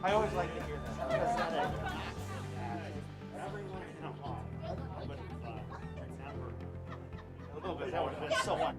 I always like to hear that. Everyone in a lot. A little bit, that would have been so much.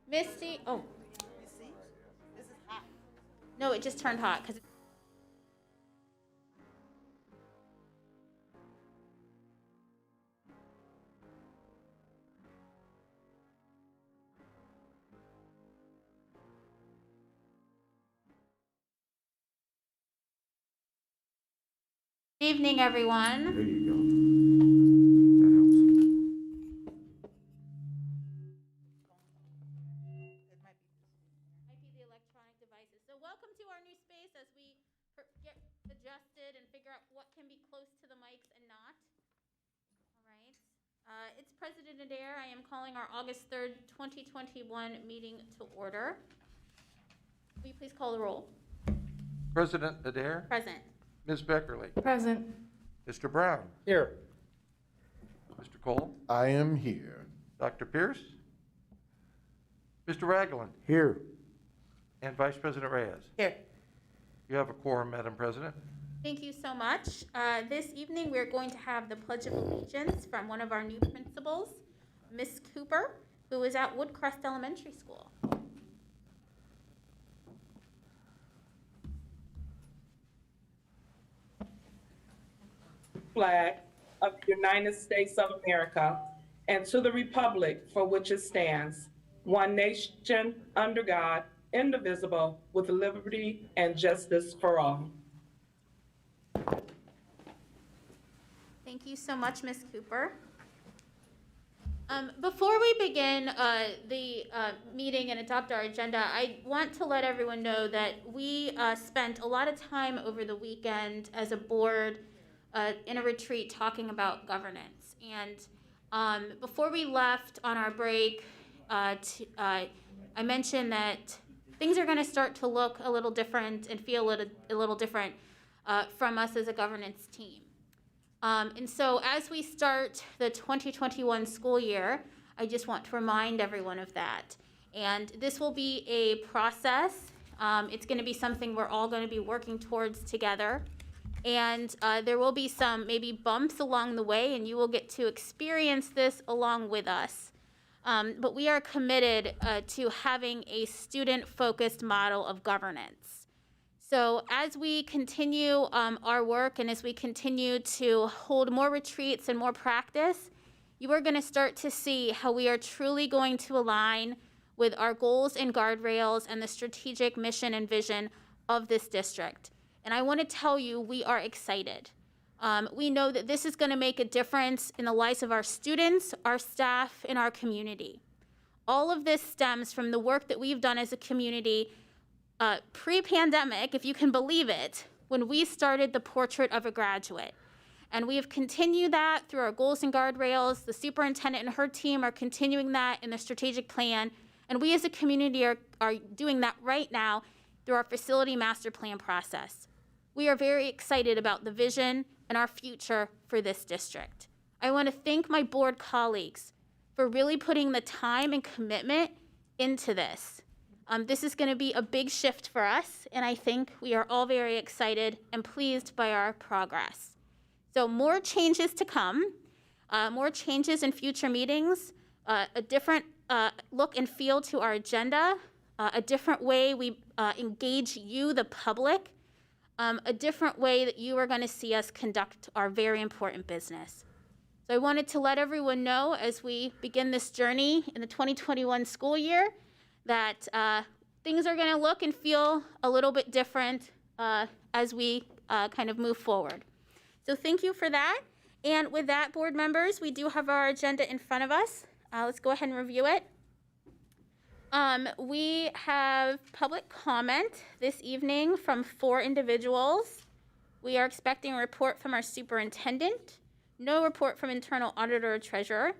Misty, oh. No, it just turned hot because. Good evening, everyone. There you go. That helps. Might be the electronic devices. So welcome to our new space as we get adjusted and figure out what can be close to the mics and not. All right. It's President Adair. I am calling our August 3rd, 2021 meeting to order. Will you please call the roll? President Adair, Present. Ms. Beckerly, Present. Mr. Brown, Here. Mr. Cole, I am here. Dr. Pierce, Mr. Ragland, Here. and Vice President Reyes. Here. You have a quorum, Madam President. Thank you so much. This evening, we're going to have the Pledge of Allegiance from one of our new principals, Miss Cooper, who is at Woodcrest Elementary School. Flag of the United States of America and to the republic for which it stands, one nation, under God, indivisible, with liberty and justice for all. Thank you so much, Ms. Cooper. Before we begin the meeting and adopt our agenda, I want to let everyone know that we spent a lot of time over the weekend as a board in a retreat talking about governance. And before we left on our break, I mentioned that things are going to start to look a little different and feel a little different from us as a governance team. And so as we start the 2021 school year, I just want to remind everyone of that. And this will be a process. It's going to be something we're all going to be working towards together. And there will be some maybe bumps along the way, and you will get to experience this along with us. But we are committed to having a student-focused model of governance. So as we continue our work and as we continue to hold more retreats and more practice, you are going to start to see how we are truly going to align with our goals and guardrails and the strategic mission and vision of this district. And I want to tell you, we are excited. We know that this is going to make a difference in the lives of our students, our staff, and our community. All of this stems from the work that we've done as a community pre-pandemic, if you can believe it, when we started the Portrait of a Graduate. And we have continued that through our goals and guardrails. The superintendent and her team are continuing that in the strategic plan. And we as a community are doing that right now through our facility master plan process. We are very excited about the vision and our future for this district. I want to thank my board colleagues for really putting the time and commitment into this. This is going to be a big shift for us, and I think we are all very excited and pleased by our progress. So more changes to come, more changes in future meetings, a different look and feel to our agenda, a different way we engage you, the public, a different way that you are going to see us conduct our very important business. So I wanted to let everyone know as we begin this journey in the 2021 school year that things are going to look and feel a little bit different as we kind of move forward. So thank you for that. And with that, board members, we do have our agenda in front of us. Let's go ahead and review it. We have public comment this evening from 4 individuals. We are expecting a report from our superintendent. No report from internal auditor or treasurer.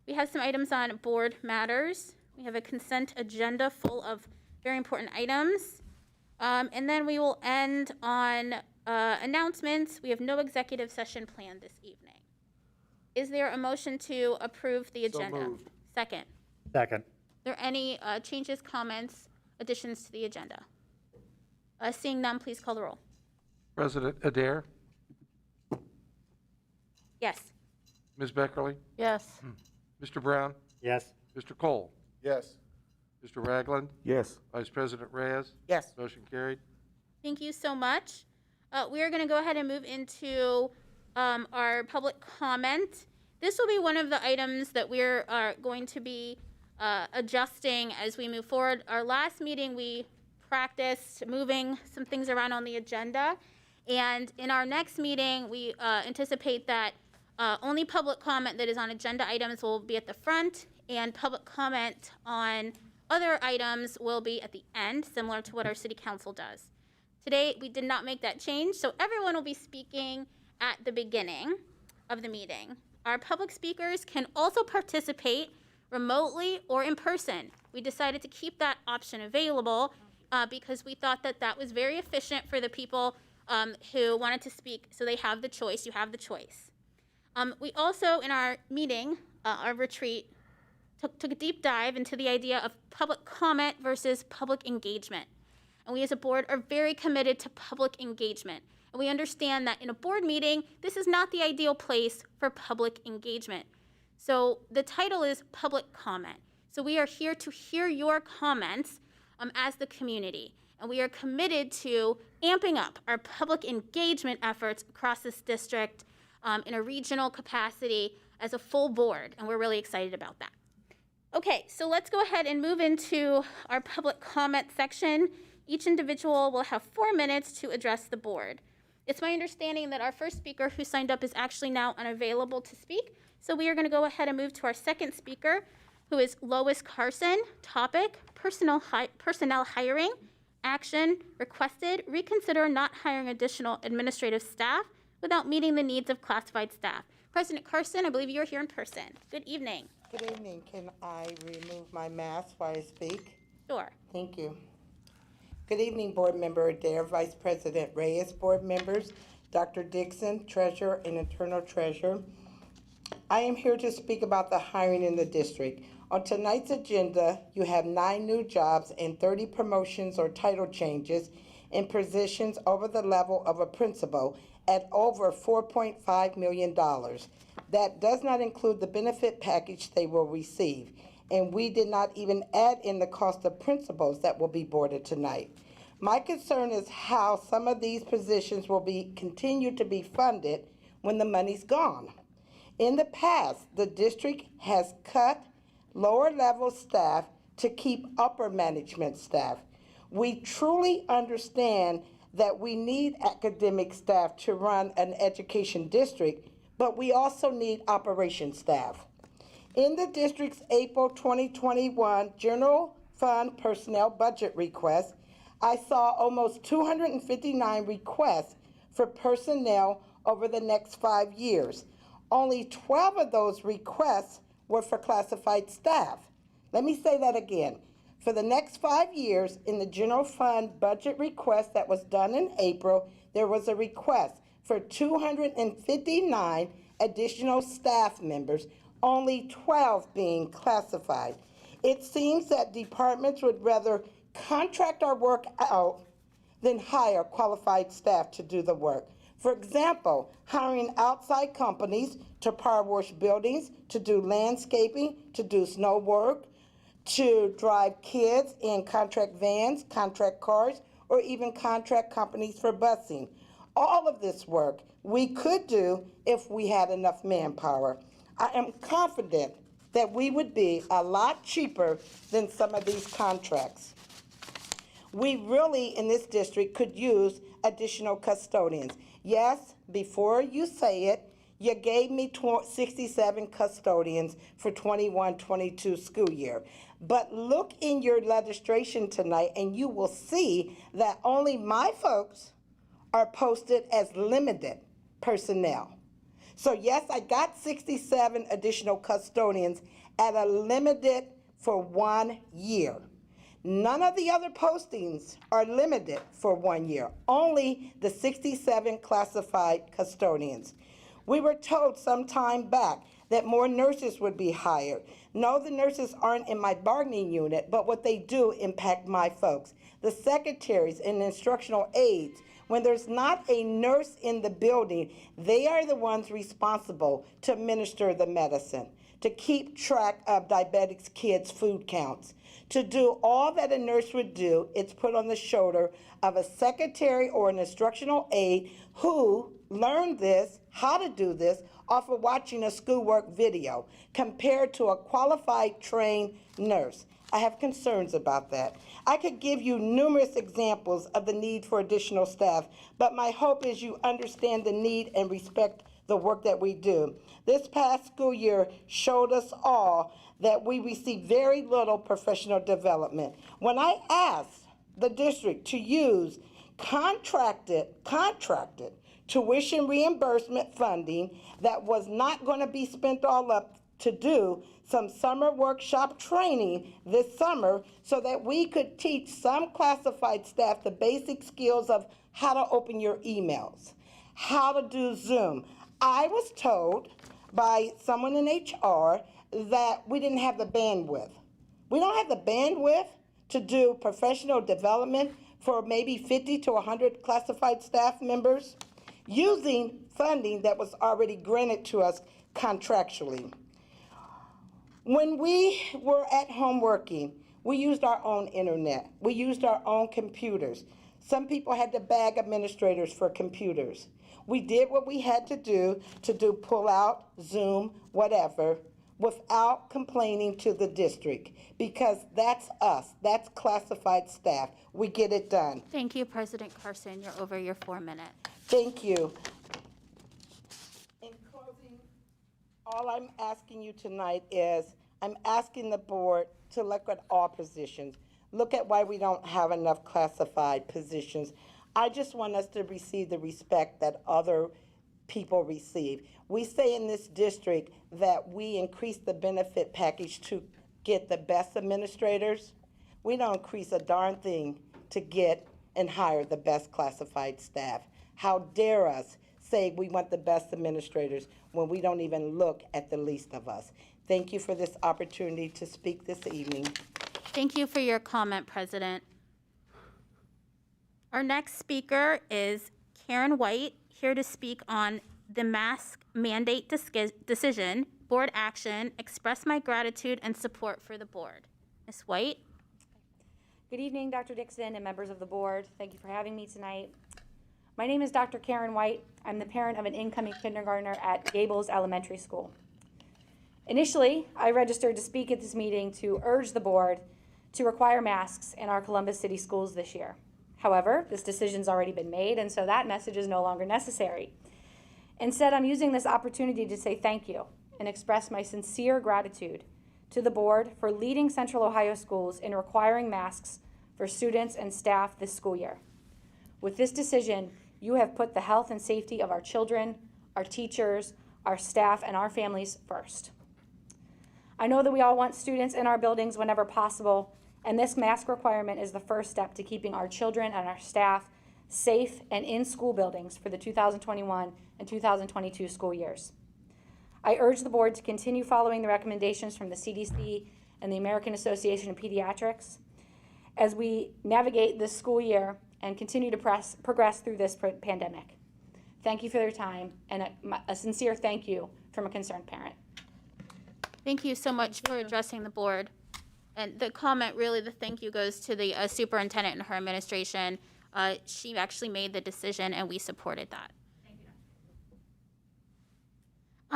We have some items on board matters. We have a consent agenda full of very important items. And then we will end on announcements. We have no executive session planned this evening. Is there a motion to approve the agenda? So moved. Second. Second. Are there any changes, comments, additions to the agenda? Seeing none, please call the roll. President Adair, Yes. Ms. Beckerly, Yes. Mr. Brown, Yes. Mr. Cole, Yes. Mr. Ragland? Yes. Vice President Reyes? Yes. Motion carried. Thank you so much. We are going to go ahead and move into our public comment. This will be one of the items that we're going to be adjusting as we move forward. Our last meeting, we practiced moving some things around on the agenda. And in our next meeting, we anticipate that only public comment that is on agenda items will be at the front, and public comment on other items will be at the end, similar to what our city council does. Today, we did not make that change, so everyone will be speaking at the beginning of the meeting. Our public speakers can also participate remotely or in person. We decided to keep that option available because we thought that that was very efficient for the people who wanted to speak, so they have the choice. You have the choice. We also, in our meeting, our retreat, took a deep dive into the idea of public comment versus public engagement. And we as a board are very committed to public engagement. And we understand that in a board meeting, this is not the ideal place for public engagement. So the title is public comment. So we are here to hear your comments as the community. And we are committed to amping up our public engagement efforts across this district in a regional capacity as a full board. And we're really excited about that. Okay, so let's go ahead and move into our public comment section. Each individual will have 4 minutes to address the board. It's my understanding that our first speaker who signed up is actually now unavailable to speak. So we are going to go ahead and move to our second speaker, who is Lois Carson. Topic, personnel hiring. Action, requested, reconsider not hiring additional administrative staff without meeting the needs of classified staff. President Carson, I believe you're here in person. Good evening. Good evening. Can I remove my mask while I speak? Sure. Thank you. Good evening, Board Member Adair, Vice President Reyes, Board members, Dr. Dixon, Treasurer and Internal Treasurer. I am here to speak about the hiring in the district. On tonight's agenda, you have 9 new jobs and 30 promotions or title changes in positions over the level of a principal at over $4.5 million. That does not include the benefit package they will receive. And we did not even add in the cost of principals that will be boarded tonight. My concern is how some of these positions will continue to be funded when the money's gone. In the past, the district has cut lower level staff to keep upper management staff. We truly understand that we need academic staff to run an education district, but we also need operation staff. In the district's April 2021 General Fund Personnel Budget request, I saw almost 259 requests for personnel over the next 5 years. Only 12 of those requests were for classified staff. Let me say that again. For the next 5 years, in the General Fund Budget request that was done in April, there was a request for 259 additional staff members, only 12 being classified. It seems that departments would rather contract our work out than hire qualified staff to do the work. For example, hiring outside companies to power wash buildings, to do landscaping, to do snow work, to drive kids in contract vans, contract cars, or even contract companies for busing. All of this work we could do if we had enough manpower. I am confident that we would be a lot cheaper than some of these contracts. We really, in this district, could use additional custodians. Yes, before you say it, you gave me 67 custodians for 21-22 school year. But look in your legislation tonight and you will see that only my folks are posted as limited personnel. So yes, I got 67 additional custodians at a limited for 1 year. None of the other postings are limited for 1 year, only the 67 classified custodians. We were told some time back that more nurses would be hired. No, the nurses aren't in my bargaining unit, but what they do impact my folks. The secretaries and instructional aides, When there's not a nurse in the building, they are the ones responsible to administer the medicine, to keep track of diabetics kids' food counts. To do all that a nurse would do, it's put on the shoulder of a secretary or an instructional aide who learned this, how to do this, off of watching a schoolwork video compared to a qualified trained nurse. I have concerns about that. I could give you numerous examples of the need for additional staff, but my hope is you understand the need and respect the work that we do. This past school year showed us all that we receive very little professional development. When I asked the district to use contracted tuition reimbursement funding that was not going to be spent all up to do some summer workshop training this summer so that we could teach some classified staff the basic skills of how to open your emails, how to do Zoom. I was told by someone in HR that we didn't have the bandwidth. We don't have the bandwidth to do professional development for maybe 50 to 100 classified staff members using funding that was already granted to us contractually. When we were at home working, we used our own internet. We used our own computers. Some people had to beg administrators for computers. We did what we had to do pull out, Zoom, whatever, without complaining to the district, because that's us, that's classified staff. We get it done. Thank you, President Carson. You're over your 4 minutes. Thank you. In closing, all I'm asking you tonight is, I'm asking the board to look at all positions. Look at why we don't have enough classified positions. I just want us to receive the respect that other people receive. We say in this district that we increase the benefit package to get the best administrators. We don't increase a darn thing to get and hire the best classified staff. How dare us say we want the best administrators when we don't even look at the least of us. Thank you for this opportunity to speak this evening. Thank you for your comment, President. Our next speaker is Karen White, here to speak on the mask mandate decision, board action, express my gratitude and support for the board. Ms. White? Good evening, Dr. Dixon and members of the board. Thank you for having me tonight. My name is Dr. Karen White. I'm the parent of an incoming kindergartner at Gables Elementary School. Initially, I registered to speak at this meeting to urge the board to require masks in our Columbus City schools this year. However, this decision's already been made, and so that message is no longer necessary. Instead, I'm using this opportunity to say thank you and express my sincere gratitude to the board for leading Central Ohio schools in requiring masks for students and staff this school year. With this decision, you have put the health and safety of our children, our teachers, our staff, and our families first. I know that we all want students in our buildings whenever possible, and this mask requirement is the first step to keeping our children and our staff safe and in school buildings for the 2021 and 2022 school years. I urge the board to continue following the recommendations from the CDC and the American Association of Pediatrics as we navigate this school year and continue to progress through this pandemic. Thank you for your time, and a sincere thank you from a concerned parent. Thank you so much for addressing the board. And the comment, really, the thank you goes to the superintendent and her administration. She actually made the decision, and we supported that. Thank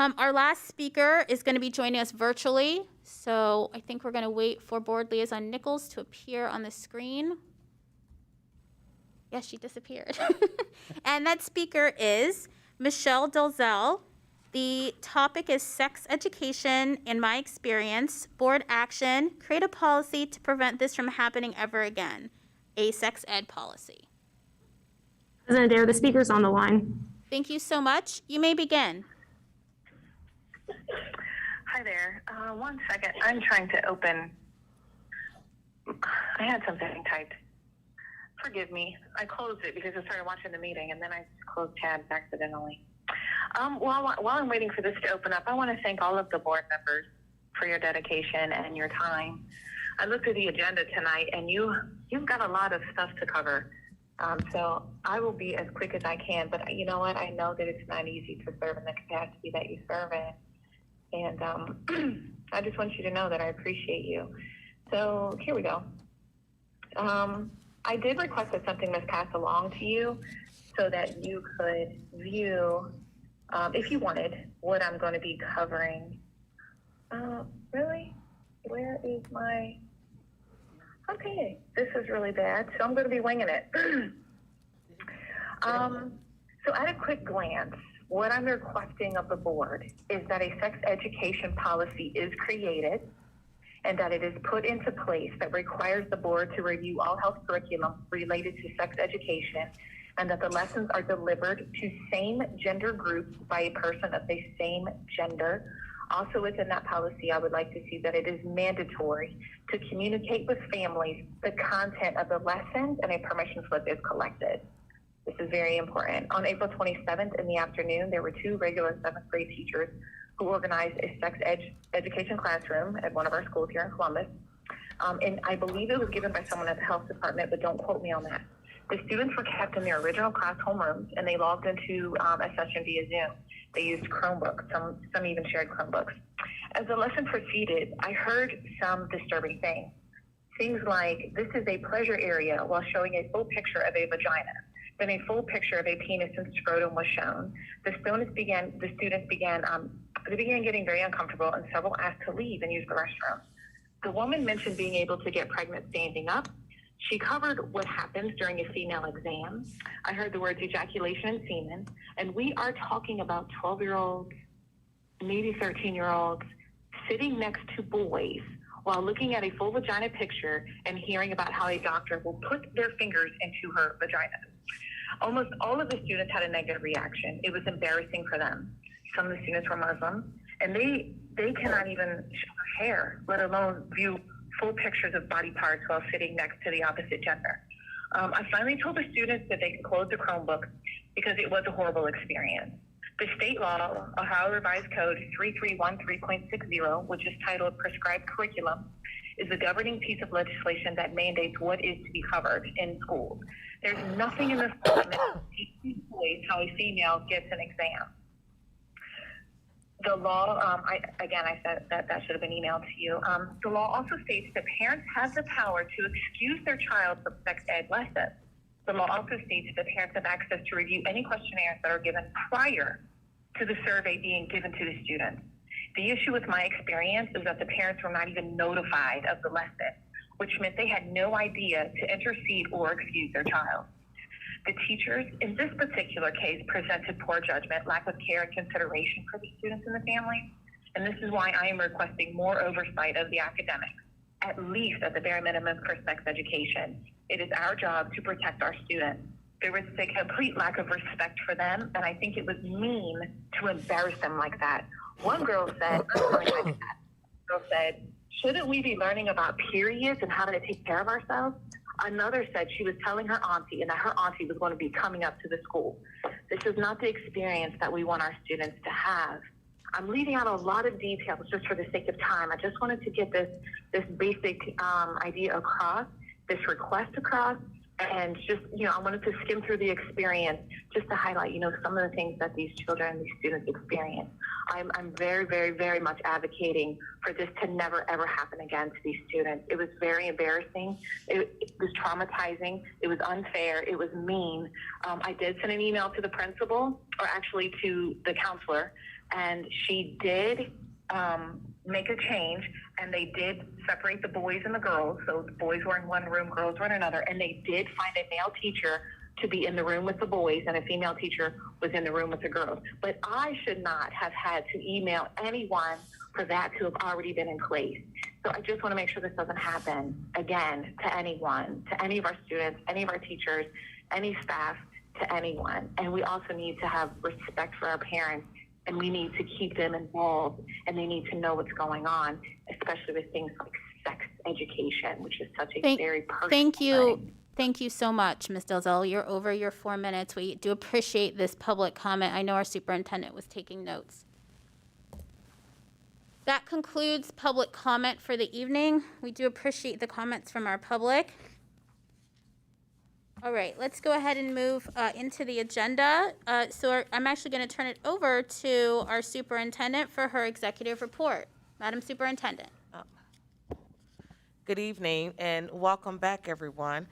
you. Our last speaker is going to be joining us virtually, so I think we're going to wait for Board Liaison Nichols to appear on the screen. Yes, she disappeared. And that speaker is Michelle Dalzell. The topic is sex education, in my experience, board action, create a policy to prevent this from happening ever again, a sex ed policy. President Adair, the speaker's on the line. Thank you so much. You may begin. Hi there. 1 second. I'm trying to open. I had something typed. Forgive me. I closed it because I started watching the meeting, and then I closed tabs accidentally. While I'm waiting for this to open up, I want to thank all of the board members for your dedication and your time. I looked at the agenda tonight, and you've got a lot of stuff to cover. So I will be as quick as I can, but you know what? I know that it's not easy to serve in the capacity that you serve in. And I just want you to know that I appreciate you. So here we go. I did request that something was passed along to you so that you could view, if you wanted, what I'm going to be covering. Really? Where is my... Okay, this is really bad, so I'm going to be winging it. So at a quick glance, what I'm requesting of the board is that a sex education policy is created and that it is put into place that requires the board to review all health curriculum related to sex education, and that the lessons are delivered to same gender groups by a person of the same gender. Also within that policy, I would like to see that it is mandatory to communicate with families the content of the lessons and a permission slip is collected. This is very important. On April 27th in the afternoon, there were 2 regular 7th grade teachers who organized a sex education classroom at one of our schools here in Columbus. And I believe it was given by someone at the health department, but don't quote me on that. The students were kept in their original class homerooms, and they logged into a session via Zoom. They used Chromebooks. Some even shared Chromebooks. As the lesson proceeded, I heard some disturbing things. Things like, this is a pleasure area, while showing a full picture of a vagina. Then a full picture of a penis and scrotum was shown. The students began getting very uncomfortable, and several asked to leave and use the restroom. The woman mentioned being able to get pregnant standing up. She covered what happens during a female exam. I heard the words ejaculation and semen, and we are talking about 12-year-olds, maybe 13-year-olds, sitting next to boys while looking at a full vagina picture and hearing about how a doctor will put their fingers into her vagina. Almost all of the students had a negative reaction. It was embarrassing for them. Some of the students were Muslim, and they cannot even show their hair, let alone view full pictures of body parts while sitting next to the opposite gender. I finally told the students that they could close the Chromebook because it was a horrible experience. The state law, Ohio Revised Code 3313.60, which is titled Prescribed Curriculum, is the governing piece of legislation that mandates what is to be covered in schools. There's nothing in this law that teaches boys how a female gets an exam. The law, I said that should have been emailed to you. The law also states that parents have the power to excuse their child from sex ed lessons. The law also states that parents have access to review any questionnaires that are given prior to the survey being given to the students. The issue with my experience is that the parents were not even notified of the lesson, which meant they had no idea to intercede or excuse their child. The teachers in this particular case presented poor judgment, lack of care and consideration for the students and the families, and this is why I am requesting more oversight of the academics, at least at the bare minimum for sex education. It is our job to protect our students. There was a complete lack of respect for them, and I think it was mean to embarrass them like that. One girl said, shouldn't we be learning about periods and how to take care of ourselves? Another said she was telling her auntie and that her auntie was going to be coming up to the school. This is not the experience that we want our students to have. I'm leaving out a lot of details just for the sake of time. I just wanted to get this basic idea across, this request across, and just, I wanted to skim through the experience just to highlight, some of the things that these children and these students experience. I'm very, very, very much advocating for this to never, ever happen again to these students. It was very embarrassing. It was traumatizing. It was unfair. It was mean. I did send an email to the principal, or actually to the counselor, and she did make a change, and they did separate the boys and the girls. So the boys were in one room, girls were in another, and they did find a male teacher to be in the room with the boys, and a female teacher was in the room with the girls. But I should not have had to email anyone for that to have already been in place. So I just want to make sure this doesn't happen again to anyone, to any of our students, any of our teachers, any staff, to anyone. And we also need to have respect for our parents, and we need to keep them involved, and they need to know what's going on, especially with things like sex education, which is such a very personal thing. Thank you so much, Ms. Delzell. You're over your 4 minutes. We do appreciate this public comment. I know our superintendent was taking notes. That concludes public comment for the evening. We do appreciate the comments from our public. All right, let's go ahead and move into the agenda. I'm actually going to turn it over to our superintendent for her executive report. Madam Superintendent. Good evening and welcome back, everyone.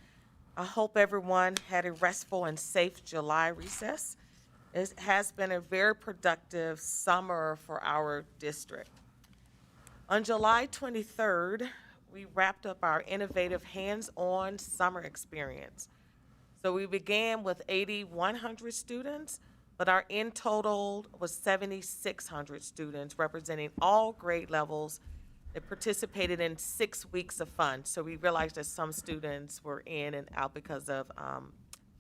I hope everyone had a restful and safe July recess. It has been a very productive summer for our district. On July 23rd, we wrapped up our innovative hands-on summer experience. So we began with 8,100 students, but our end total was 7,600 students representing all grade levels that participated in 6 weeks of fun. So we realized that some students were in and out because of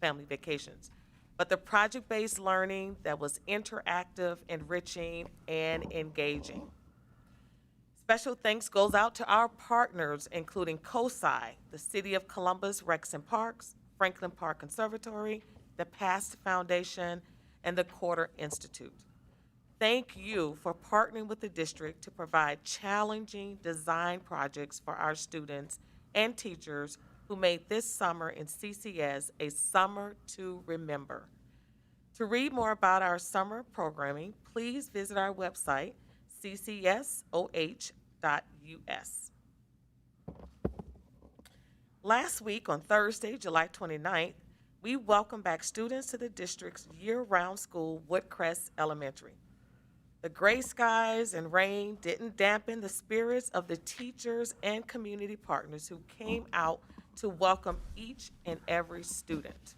family vacations. But the project-based learning that was interactive, enriching, and engaging. Special thanks goes out to our partners, including COSI, the City of Columbus Recs and Parks, Franklin Park Conservatory, the PAST Foundation, and the Quarter Institute. Thank you for partnering with the district to provide challenging design projects for our students and teachers who made this summer in CCS a summer to remember. To read more about our summer programming, please visit our website, ccsoh.us. Last week on Thursday, July 29th, we welcomed back students to the district's year-round school, Woodcrest Elementary. The gray skies and rain didn't dampen the spirits of the teachers and community partners who came out to welcome each and every student.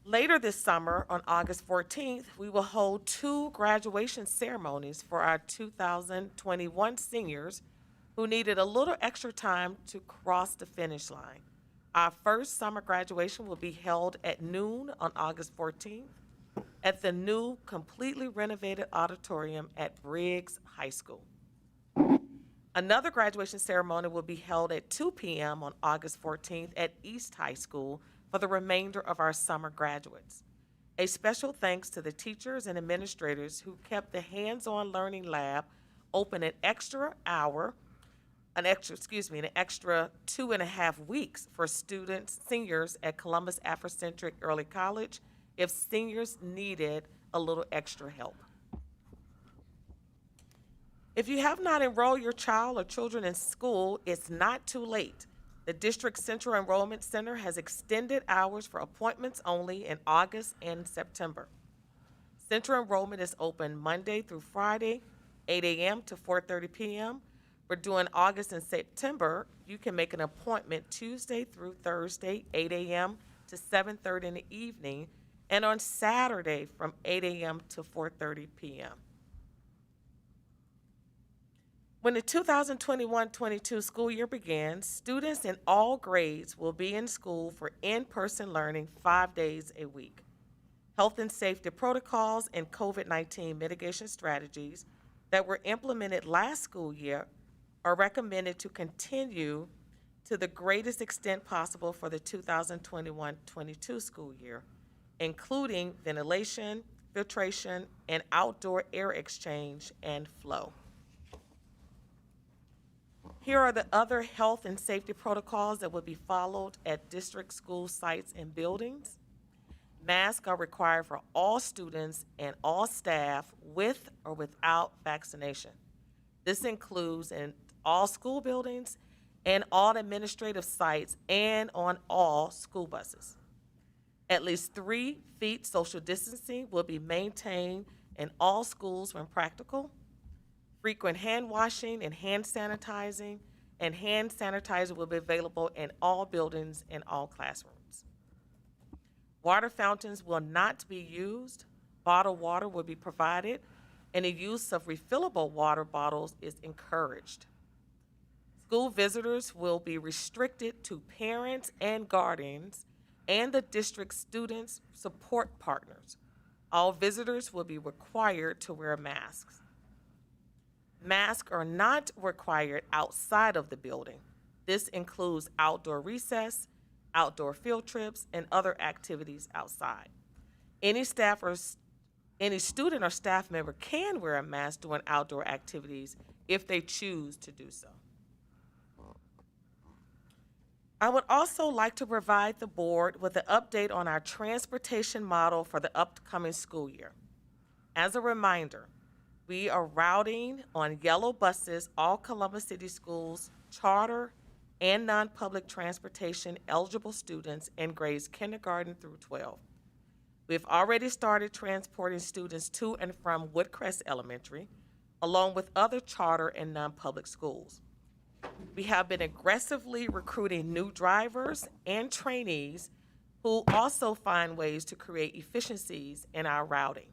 Later this summer, on August 14th, we will hold 2 graduation ceremonies for our 2021 seniors who needed a little extra time to cross the finish line. Our first summer graduation will be held at noon on August 14th at the new, completely renovated auditorium at Briggs High School. Another graduation ceremony will be held at 2 p.m. on August 14th at East High School for the remainder of our summer graduates. A special thanks to the teachers and administrators who kept the hands-on learning lab open an extra 2.5 weeks for students, seniors at Columbus Afrocentric Early College if seniors needed a little extra help. If you have not enrolled your child or children in school, it's not too late. The District Central Enrollment Center has extended hours for appointments only in August and September. Central enrollment is open Monday through Friday, 8 a.m. to 4:30 p.m. For during August and September, you can make an appointment Tuesday through Thursday, 8 a.m. to 7:30 in the evening, and on Saturday from 8 a.m. to 4:30 p.m. When the 2021-22 school year begins, students in all grades will be in school for in-person learning 5 days a week. Health and safety protocols and COVID-19 mitigation strategies that were implemented last school year are recommended to continue to the greatest extent possible for the 2021-22 school year, including ventilation, filtration, and outdoor air exchange and flow. Here are the other health and safety protocols that will be followed at district school sites and buildings. Masks are required for all students and all staff with or without vaccination. This includes in all school buildings and all administrative sites and on all school buses. At least 3 feet social distancing will be maintained in all schools when practical. Frequent hand washing and hand sanitizing, and hand sanitizer will be available in all buildings and all classrooms. Water fountains will not be used. Bottled water will be provided, and the use of refillable water bottles is encouraged. School visitors will be restricted to parents and guardians and the district students' support partners. All visitors will be required to wear masks. Masks are not required outside of the building. This includes outdoor recess, outdoor field trips, and other activities outside. Any student or staff member can wear a mask during outdoor activities if they choose to do so. I would also like to provide the board with an update on our transportation model for the upcoming school year. As a reminder, we are routing on yellow buses all Columbus City Schools charter and non-public transportation eligible students in grades kindergarten through 12. We've already started transporting students to and from Woodcrest Elementary, along with other charter and non-public schools. We have been aggressively recruiting new drivers and trainees who also find ways to create efficiencies in our routing,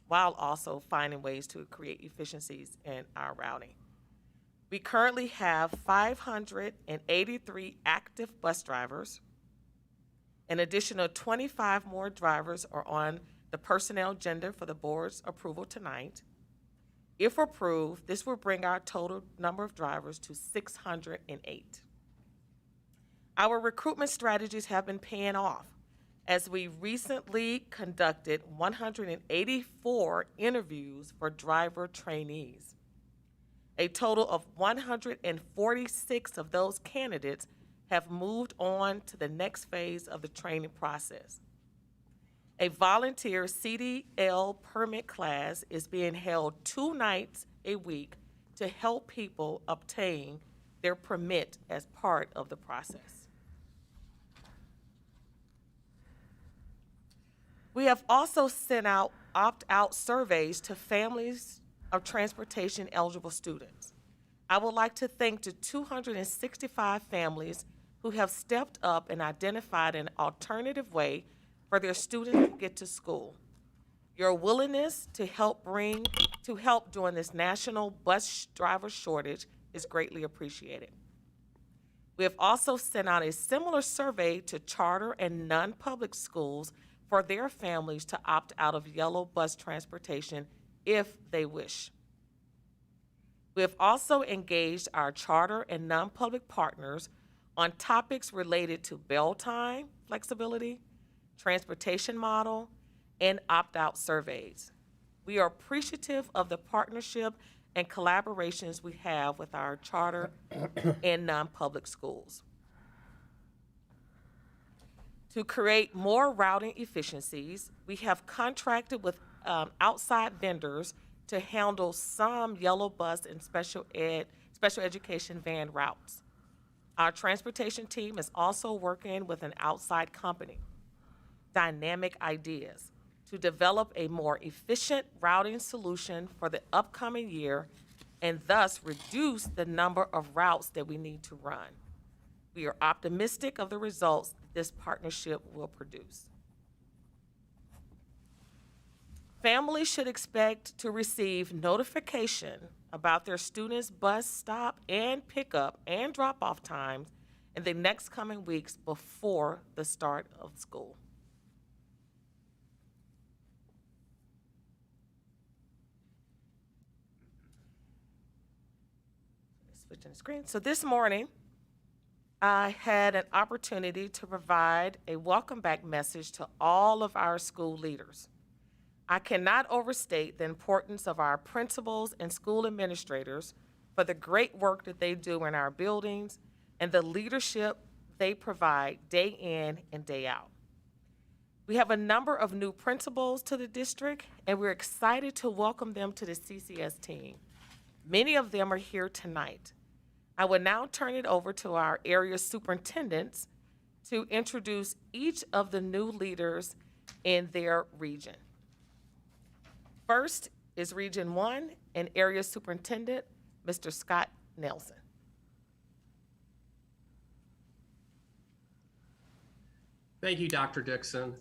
while also finding ways to create efficiencies in our routing. We currently have 583 active bus drivers. An additional 25 more drivers are on the personnel agenda for the board's approval tonight. If approved, this will bring our total number of drivers to 608. Our recruitment strategies have been paying off, as we recently conducted 184 interviews for driver trainees. A total of 146 of those candidates have moved on to the next phase of the training process. A volunteer CDL permit class is being held 2 nights a week to help people obtain their permit as part of the process. We have also sent out opt-out surveys to families of transportation eligible students. I would like to thank the 265 families who have stepped up and identified an alternative way for their students to get to school. Your willingness to help during this national bus driver shortage is greatly appreciated. We have also sent out a similar survey to charter and non-public schools for their families to opt out of yellow bus transportation if they wish. We have also engaged our charter and non-public partners on topics related to bell time flexibility, transportation model, and opt-out surveys. We are appreciative of the partnership and collaborations we have with our charter and non-public schools. To create more routing efficiencies, we have contracted with outside vendors to handle some yellow bus and special education van routes. Our transportation team is also working with an outside company, Dynamic Ideas, to develop a more efficient routing solution for the upcoming year and thus reduce the number of routes that we need to run. We are optimistic of the results that this partnership will produce. Families should expect to receive notification about their students' bus stop and pickup and drop-off times in the next coming weeks before the start of school. Switching the screen. So this morning, I had an opportunity to provide a welcome back message to all of our school leaders. I cannot overstate the importance of our principals and school administrators for the great work that they do in our buildings and the leadership they provide day in and day out. We have a number of new principals to the district, and we're excited to welcome them to the CCS team. Many of them are here tonight. I will now turn it over to our area superintendents to introduce each of the new leaders in their region. First is Region 1 and Area Superintendent, Mr. Scott Nelson. Thank you, Dr. Dixon.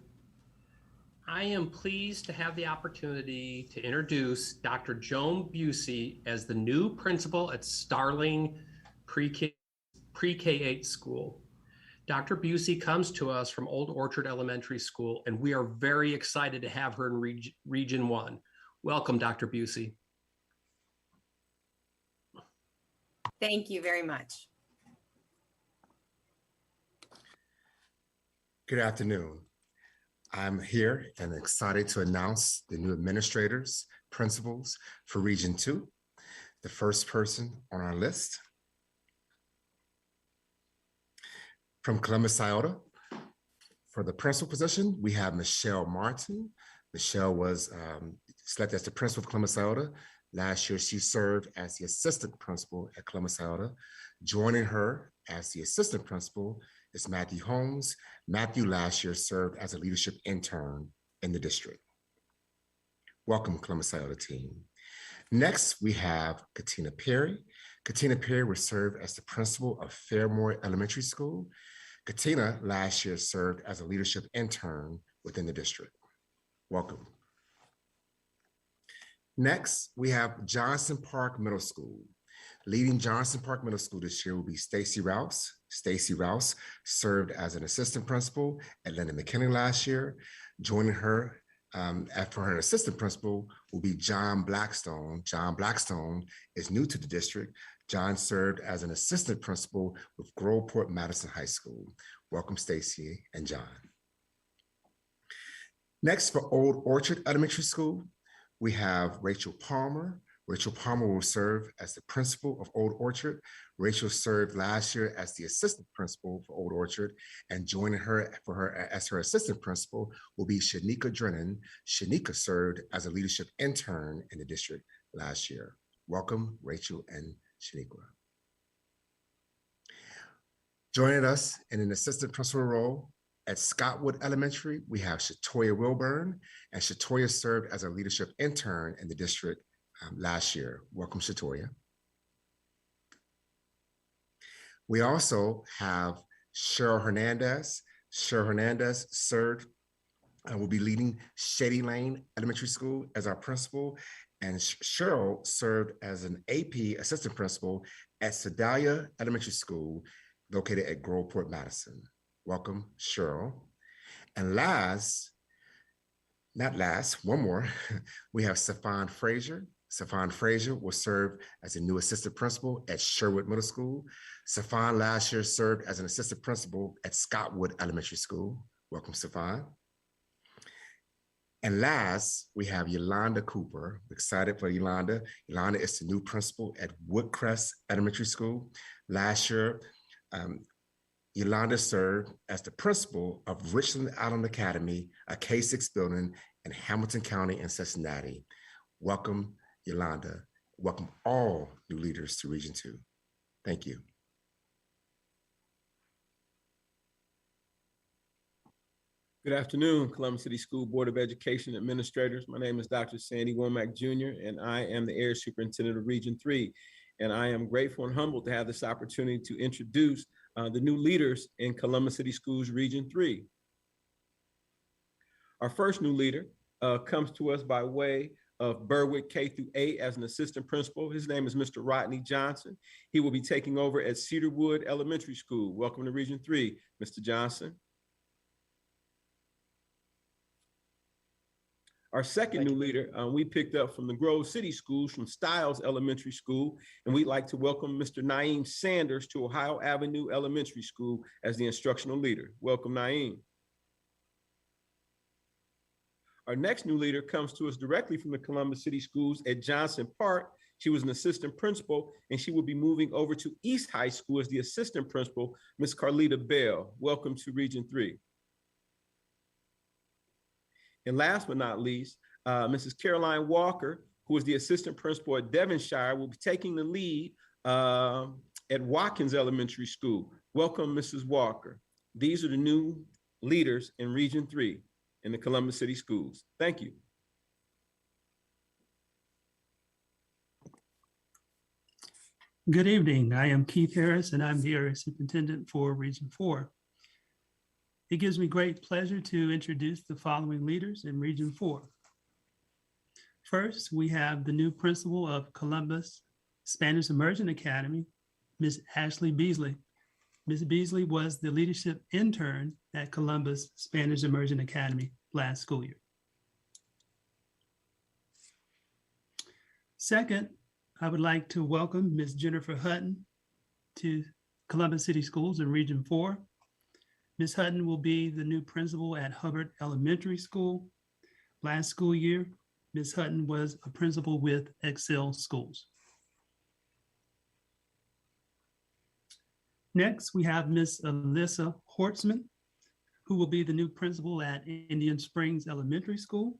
I am pleased to have the opportunity to introduce Dr. Joan Busey as the new principal at Starling Pre-K-8 School. Dr. Busey comes to us from Old Orchard Elementary School, and we are very excited to have her in Region 1. Welcome, Dr. Busey. Thank you very much. Good afternoon. I'm here and excited to announce the new administrators, principals for Region 2. The first person on our list From Columbus, Iota, for the principal position, we have Michelle Martin. Michelle was selected as the principal of Columbus, Iota. Last year, she served as the assistant principal at Columbus, Iota. Joining her as the assistant principal is Matthew Holmes. Matthew last year served as a leadership intern in the district. Welcome, Columbus, Iota team. Next, we have Katina Perry. Katina Perry will serve as the principal of Fairmore Elementary School. Katina last year served as a leadership intern within the district. Welcome. Next, we have Johnson Park Middle School. Leading Johnson Park Middle School this year will be Stacy Rouse. Stacy Rouse served as an assistant principal at Linda McKinney last year. Joining her for her assistant principal will be John Blackstone. John Blackstone is new to the district. John served as an assistant principal with Groveport Madison High School. Welcome, Stacy and John. Next, for Old Orchard Elementary School, we have Rachel Palmer. Rachel Palmer will serve as the principal of Old Orchard. Rachel served last year as the assistant principal for Old Orchard, and joining her as her assistant principal will be Shanika Drennan. Shanika served as a leadership intern in the district last year. Welcome, Rachel and Shanika. Joining us in an assistant principal role at Scottwood Elementary, we have Shatoya Wilburn, and Shatoya served as a leadership intern in the district last year. Welcome, Shatoya. We also have Cheryl Hernandez. Cheryl Hernandez served and will be leading Shady Lane Elementary School as our principal. And Cheryl served as an AP assistant principal at Sedalia Elementary School, located at Groveport Madison. Welcome, Cheryl. And one more, we have Stefan Frazier. Stefan Frazier will serve as a new assistant principal at Sherwood Middle School. Stefan last year served as an assistant principal at Scottwood Elementary School. Welcome, Stefan. And last, we have Yolanda Cooper. We're excited for Yolanda. Yolanda is the new principal at Woodcrest Elementary School. Last year, Yolanda served as the principal of Richland Island Academy, a K-6 building in Hamilton County in Cincinnati. Welcome, Yolanda. Welcome all new leaders to Region 2. Thank you. Good afternoon, Columbus City School Board of Education administrators. My name is Dr. Sandy Womack Jr., and I am the Area Superintendent of Region 3. And I am grateful and humbled to have this opportunity to introduce the new leaders in Columbus City Schools Region 3. Our first new leader comes to us by way of Berwick K-8 as an assistant principal. His name is Mr. Rodney Johnson. He will be taking over at Cedarwood Elementary School. Welcome to Region 3, Mr. Johnson. Our second new leader, we picked up from the Grove City Schools from Stiles Elementary School, and we'd like to welcome Mr. Naeem Sanders to Ohio Avenue Elementary School as the instructional leader. Welcome, Naeem. Our next new leader comes to us directly from the Columbus City Schools at Johnson Park. She was an assistant principal, and she will be moving over to East High School as the assistant principal, Ms. Carlita Bell. Welcome to Region 3. And last but not least, Mrs. Caroline Walker, who is the assistant principal at Devonshire, will be taking the lead at Watkins Elementary School. Welcome, Mrs. Walker. These are the new leaders in Region 3 in the Columbus City Schools. Thank you. Good evening. I am Keith Harris, and I'm the Area Superintendent for Region 4. It gives me great pleasure to introduce the following leaders in Region 4. First, we have the new principal of Columbus Spanish Immersion Academy, Ms. Ashley Beasley. Ms. Beasley was the leadership intern at Columbus Spanish Immersion Academy last school year. Second, I would like to welcome Ms. Jennifer Hutton to Columbus City Schools in Region 4. Ms. Hutton will be the new principal at Hubbard Elementary School. Last school year, Ms. Hutton was a principal with Excel Schools. Next, we have Ms. Alyssa Hortzman, who will be the new principal at Indian Springs Elementary School.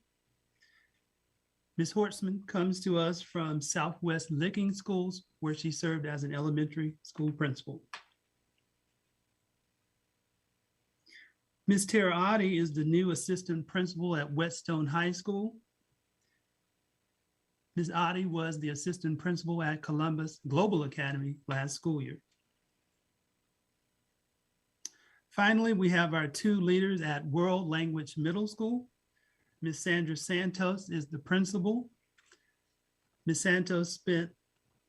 Ms. Hortzman comes to us from Southwest Licking Schools, where she served as an elementary school principal. Ms. Tara Oddie is the new assistant principal at Whetstone High School. Ms. Oddie was the assistant principal at Columbus Global Academy last school year. Finally, we have our two leaders at World Language Middle School. Ms. Sandra Santos is the principal. Ms. Santos spent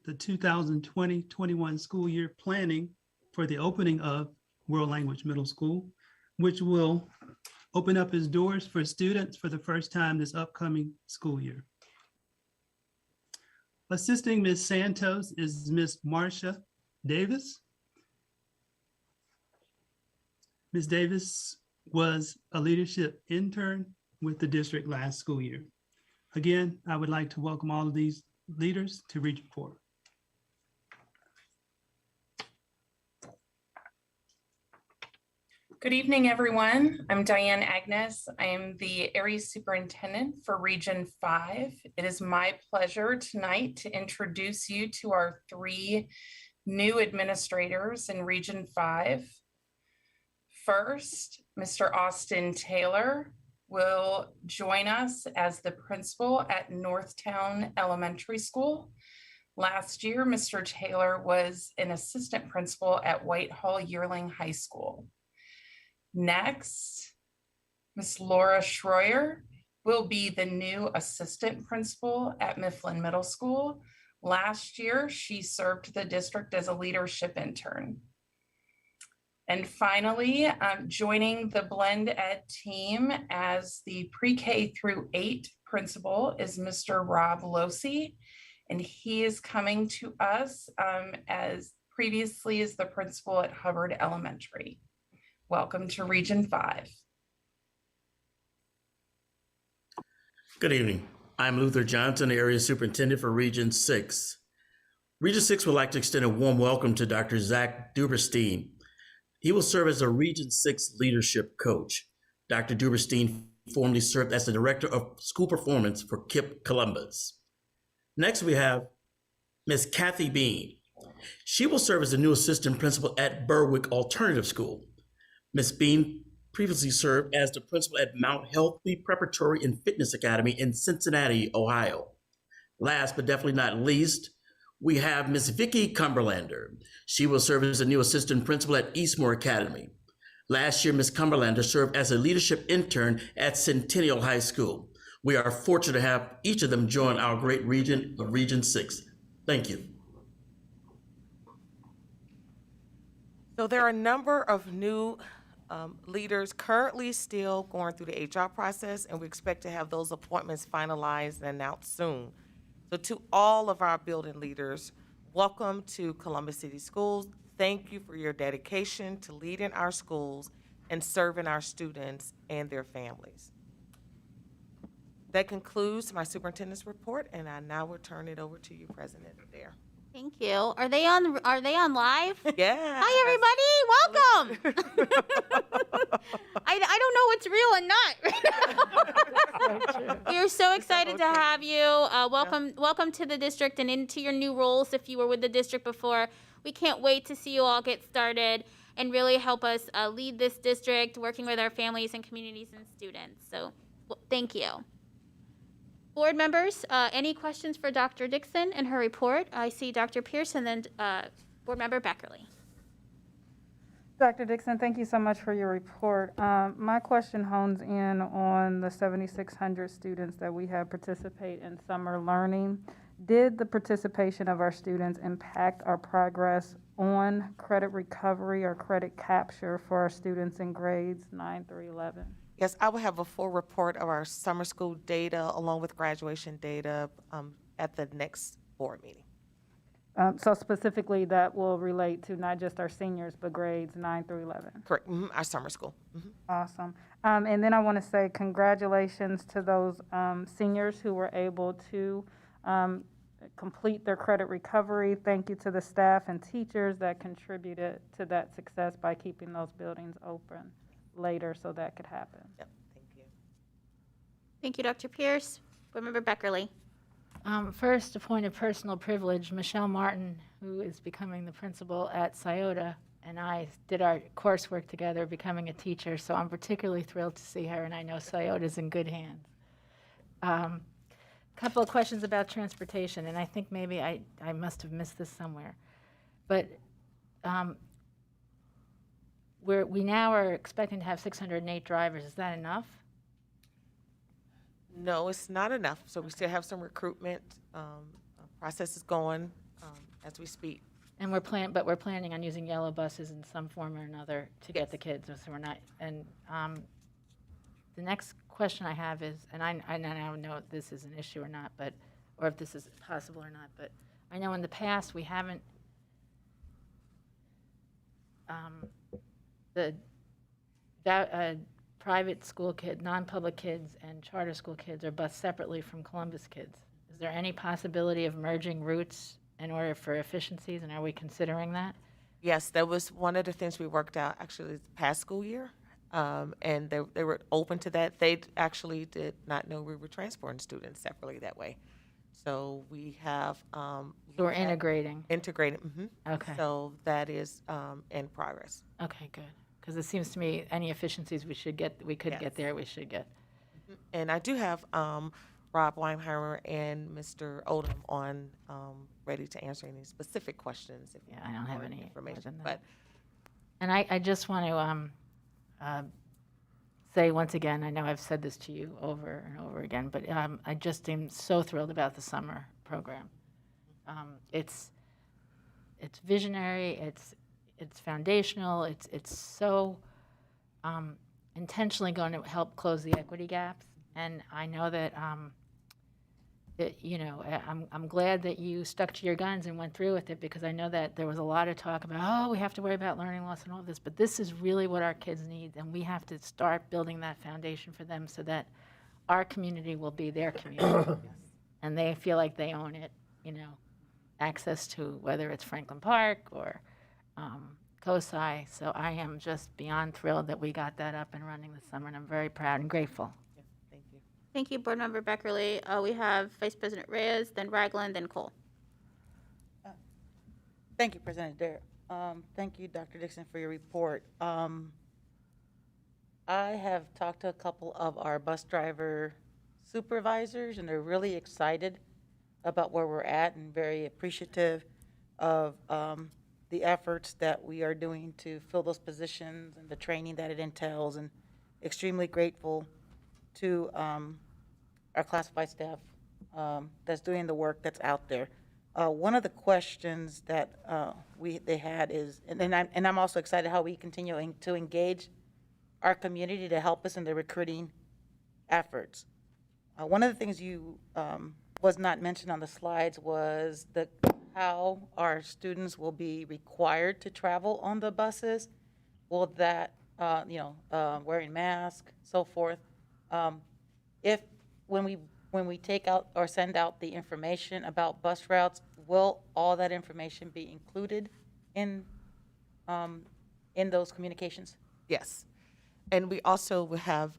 the 2020-21 school year planning for the opening of World Language Middle School, which will open up its doors for students for the first time this upcoming school year. Assisting Ms. Santos is Ms. Marcia Davis. Ms. Davis was a leadership intern with the district last school year. Again, I would like to welcome all of these leaders to Region 4. Good evening, everyone. I'm Diane Agnes. I am the Area Superintendent for Region 5. It is my pleasure tonight to introduce you to our 3 new administrators in Region 5. First, Mr. Austin Taylor will join us as the principal at Northtown Elementary School. Last year, Mr. Taylor was an assistant principal at Whitehall Yearling High School. Next, Ms. Laura Schroyer will be the new assistant principal at Mifflin Middle School. Last year, she served the district as a leadership intern. And finally, joining the Blend Ed team as the pre-K through 8 principal is Mr. Rob Losi, and he is coming to us as previously as the principal at Hubbard Elementary. Welcome to Region 5. Good evening. I'm Luther Johnson, Area Superintendent for Region 6. Region 6 would like to extend a warm welcome to Dr. Zach Duberstein. He will serve as a Region 6 leadership coach. Dr. Duberstein formerly served as the Director of School Performance for KIPP Columbus. Next, we have Ms. Kathy Bean. She will serve as the new Assistant Principal at Berwick Alternative School. Ms. Bean previously served as the principal at Mount Healthy Preparatory and Fitness Academy in Cincinnati, Ohio. Last but definitely not least, we have Ms. Vicki Cumberlander. She will serve as the new assistant principal at Eastmore Academy. Last year, Ms. Cumberlander served as a leadership intern at Centennial High School. We are fortunate to have each of them join our great region of Region 6. Thank you. So there are a number of new leaders currently still going through the HR process, and we expect to have those appointments finalized and announced soon. So to all of our building leaders, welcome to Columbus City Schools. Thank you for your dedication to leading our schools and serving our students and their families. That concludes my superintendent's report, and I now will turn it over to you, President Adair. Thank you. Are they on live? Yeah. Hi, everybody. Welcome. I don't know what's real and not. We are so excited to have you. Welcome to the district and into your new roles if you were with the district before. We can't wait to see you all get started and really help us lead this district, working with our families and communities and students. So thank you. Board members, any questions for Dr. Dixon and her report? I see Dr. Pierce and then Board Member Beckerly. Dr. Dixon, thank you so much for your report. My question hones in on the 7,600 students that we have participate in summer learning. Did the participation of our students impact our progress on credit recovery or credit capture for our students in grades 9 through 11? Yes, I will have a full report of our summer school data along with graduation data at the next board meeting. So specifically that will relate to not just our seniors, but grades 9 through 11? Correct, our summer school. Awesome. And then I want to say congratulations to those seniors who were able to complete their credit recovery. Thank you to the staff and teachers that contributed to that success by keeping those buildings open later so that could happen. Yep, thank you. Thank you, Dr. Pierce. Board Member Beckerly. First, a point of personal privilege. Michelle Martin, who is becoming the principal at Scioto, and I did our coursework together, becoming a teacher, so I'm particularly thrilled to see her, and I know Scioto's in good hands. Couple of questions about transportation, and I think maybe I must have missed this somewhere. But we now are expecting to have 608 drivers. Is that enough? No, it's not enough. So we still have some recruitment processes going as we speak. And we're planning on using yellow buses in some form or another to get the kids. So we're not. And the next question I have is, and I don't know if this is an issue or not, but or if this is possible or not, but I know in the past we haven't private school kids, non-public kids, and charter school kids are bused separately from Columbus kids. Is there any possibility of merging routes in order for efficiencies, and are we considering that? Yes, that was one of the things we worked out actually this past school year, and they were open to that. They actually did not know we were transporting students separately that way. So we have. So we're integrating. Integrating. Mm-hmm. Okay. So that is in progress. Okay, good. Because it seems to me any efficiencies we could get there, we should get. And I do have Rob Weimheimer and Mr. Odom on ready to answer any specific questions. If I don't have any information, but. And I just want to say once again, I know I've said this to you over and over again, but I just am so thrilled about the summer program. It's visionary. It's foundational. It's so intentionally going to help close the equity gaps. And I know that I'm glad that you stuck to your guns and went through with it, because I know that there was a lot of talk about, we have to worry about learning loss and all this, but this is really what our kids need, and we have to start building that foundation for them so that our community will be their community. And they feel like they own it, access to whether it's Franklin Park or COSI. So I am just beyond thrilled that we got that up and running this summer, and I'm very proud and grateful. Thank you, Board Member Beckerly. We have Vice President Reyes, then Ragland, then Cole. Thank you, President Adair. Thank you, Dr. Dixon, for your report. I have talked to a couple of our bus driver supervisors, and they're really excited about where we're at and very appreciative of the efforts that we are doing to fill those positions and the training that it entails, and extremely grateful to our classified staff that's doing the work that's out there. One of the questions that they had is, and I'm also excited how we continue to engage our community to help us in the recruiting efforts. One of the things you was not mentioned on the slides was how our students will be required to travel on the buses. Will that, wearing masks, so forth. When we take out or send out the information about bus routes, will all that information be included in those communications? Yes, and we also will have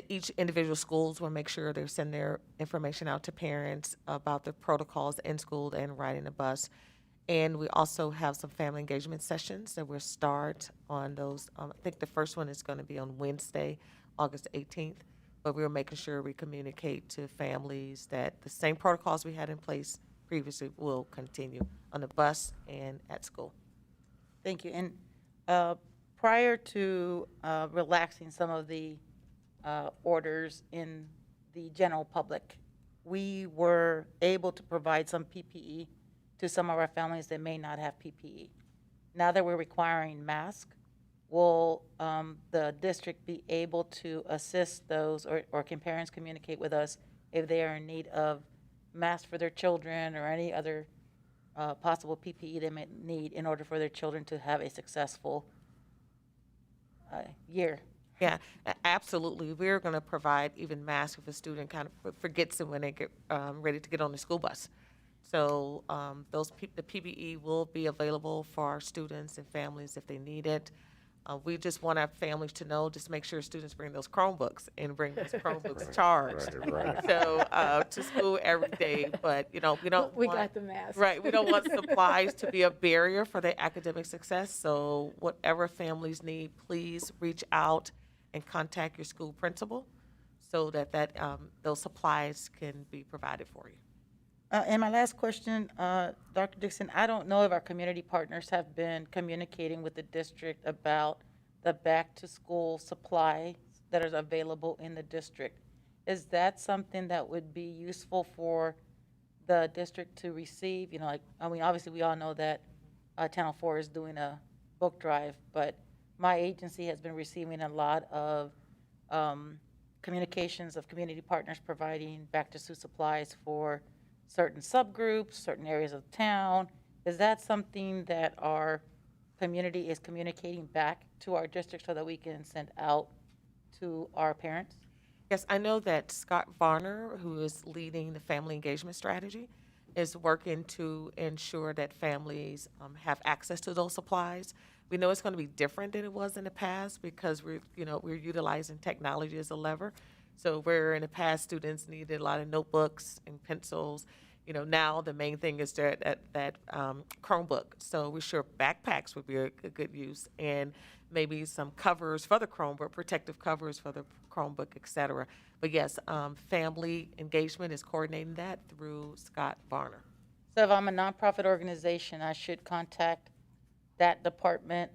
each individual schools will make sure they send their information out to parents about the protocols in school and riding a bus. And we also have some family engagement sessions that we'll start on those. I think the first one is going to be on Wednesday, August 18th. But we're making sure we communicate to families that the same protocols we had in place previously will continue on the bus and at school. Thank you. And prior to relaxing some of the orders in the general public, we were able to provide some PPE to some of our families that may not have PPE. Now that we're requiring masks, will the district be able to assist those, or can parents communicate with us if they are in need of masks for their children or any other possible PPE they may need in order for their children to have a successful year Yeah, absolutely. We're going to provide even masks if a student kind of forgets it when they get ready to get on the school bus. So the PPE will be available for our students and families if they need it. We just want our families to know, just make sure students bring those Chromebooks and bring those Chromebooks charged. Right. So to school every day, but we don't We want, got the mask. right, we don't want supplies to be a barrier for their academic success. So whatever families need, please reach out and contact your school principal so that those supplies can be provided for you. And my last question, Dr. Dixon, I don't know if our community partners have been communicating with the district about the back-to-school supplies that are available in the district. Is that something that would be useful for the district to receive? Obviously, we all know that Channel 4 is doing a book drive, but my agency has been receiving a lot of communications of community partners providing back-to-school supplies for certain subgroups, certain areas of town. Is that something that our community is communicating back to our district so that we can send out to our parents? Yes, I know that Scott Varner, who is leading the family engagement strategy, is working to ensure that families have access to those supplies. We know it's going to be different than it was in the past because we're utilizing technology as a lever. So where in the past students needed a lot of notebooks and pencils, now the main thing is that Chromebook. So we're sure backpacks would be a good use, and maybe some covers for the Chromebook, protective covers for the Chromebook, et cetera. But yes, family engagement is coordinating that through Scott Varner. So if I'm a nonprofit organization, I should contact that department?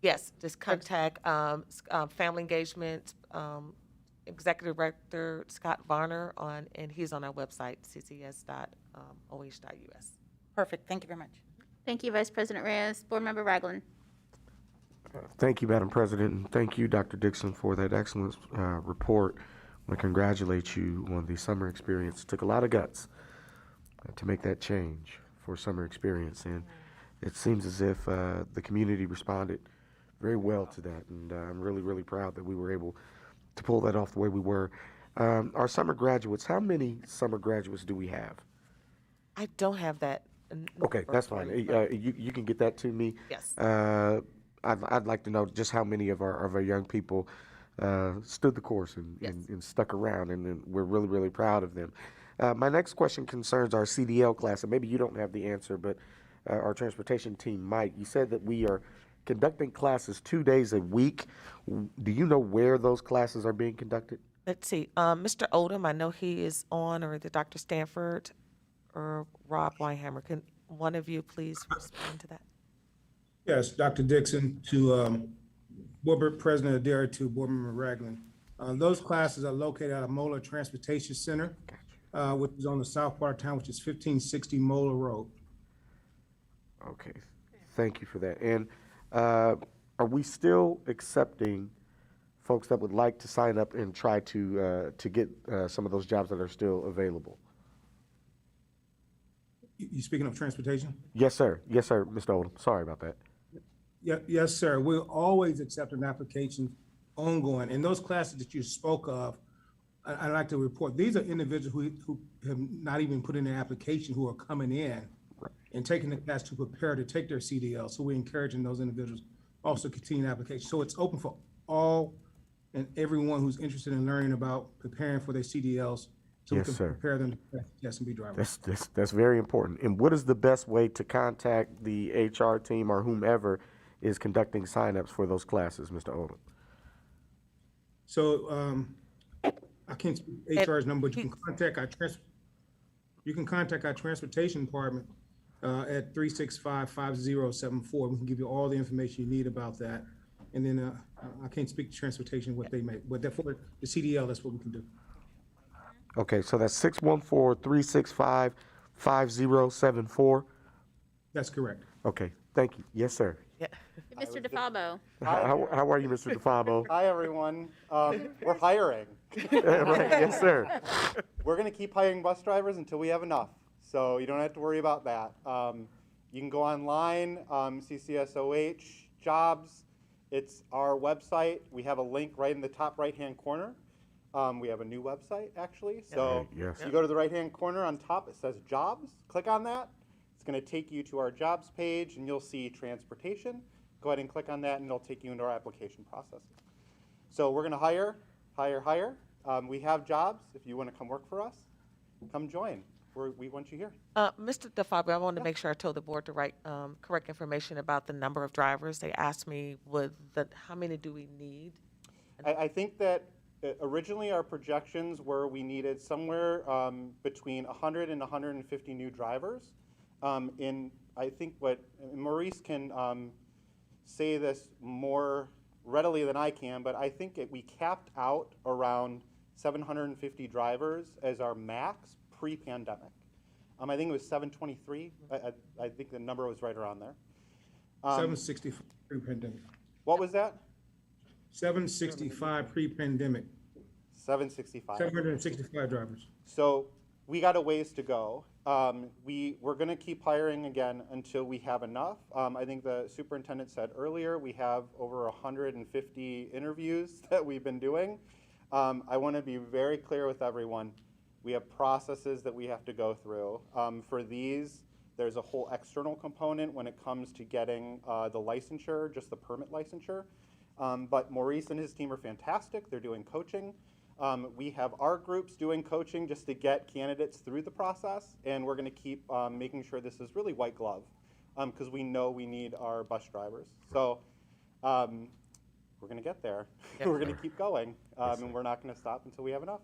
Yes, just contact family engagement executive director Scott Varner and he's on our website, ccs.oh.us. Perfect. Thank you very much. Thank you, Vice President Reyes. Board Member Ragland. Thank you, Madam President, and thank you, Dr. Dixon, for that excellent report. I want to congratulate you on the summer experience. It took a lot of guts to make that change for summer experience, and it seems as if the community responded very well to that, and I'm really, really proud that we were able to pull that off the way we were. Our summer graduates, how many summer graduates do we have? I don't have that. Okay, that's fine. You can get that to me. Yes. I'd like to know just how many of our young people stood the course and stuck around, and we're really, really proud of them. My next question concerns our CDL class, and maybe you don't have the answer, but our transportation team might. You said that we are conducting classes 2 days a week. Do you know where those classes are being conducted? Let's see. Mr. Odom, I know he is on, or the Dr. Stanford or Rob Weinhammer. Can one of you please respond to that? Yes, Dr. Dixon, to Board President Adair, to Board Member Ragland. Those classes are located at a Moeller Transportation Center, which is on the south part of town, which is 1560 Moeller Road. Okay, thank you for that. And are we still accepting folks that would like to sign up and try to get some of those jobs that are still available? You speaking of transportation? Yes, sir. Yes, sir, Mr. Odom. Sorry about that. Yes, sir. We're always accepting applications ongoing. And those classes that you spoke of, I'd like to report, these are individuals who have not even put in their application, who are coming in and taking the class to prepare to take their CDL. So we're encouraging those individuals also continue application. So it's open for all and everyone who's interested in learning about preparing for their CDLs, so Yes, we can sir. prepare them to pass the test and be drivers. That's very important. And what is the best way to contact the HR team or whomever is conducting signups for those classes, Mr. Odom? So I can't speak HR's number, but you can contact our transportation department at 365-5074. We can give you all the information you need about that. And then I can't speak to transportation, what they make, but for the CDL, that's what we can do. Okay, so that's 614-365-5074. That's correct. Okay, thank you. Yes, sir. Yeah. Mr. DeFabo. How are you, Mr. DeFabo? Hi, everyone. We're hiring. Right, yes, sir. We're going to keep hiring bus drivers until we have enough, so you don't have to worry about that. You can go online, CCSOH jobs, It's our website. We have a link right in the top right-hand corner. We have a new website, actually. So Yes. you go to the right-hand corner on top, it says Jobs. Click on that. It's going to take you to our jobs page, and you'll see transportation. Go ahead and click on that, and it'll take you into our application process. So we're going to hire. We have jobs. If you want to come work for us, come join. We want you here. Mr. DeFabio, I wanted to make sure I told the board the right, correct information about the number of drivers. They asked me, how many do we need? I think that originally our projections were we needed somewhere between 100 and 150 new drivers. I think what Maurice can say this more readily than I can, but I think we capped out around 750 drivers as our max pre-pandemic. I think it was 723. I think the number was right around there. 765 pre-pandemic. What was that? 765 pre-pandemic. 765. 765 drivers. So we got a ways to go. We're going to keep hiring again until we have enough. I think the superintendent said earlier we have over 150 interviews that we've been doing. I want to be very clear with everyone. We have processes that we have to go through. For these, there's a whole external component when it comes to getting the licensure, just the permit licensure. But Maurice and his team are fantastic. They're doing coaching. We have our groups doing coaching just to get candidates through the process, and we're going to keep making sure this is really white glove because we know we need our bus drivers. So we're going to get there. Yes, we're going to keep going, and we're not going to stop until we have enough.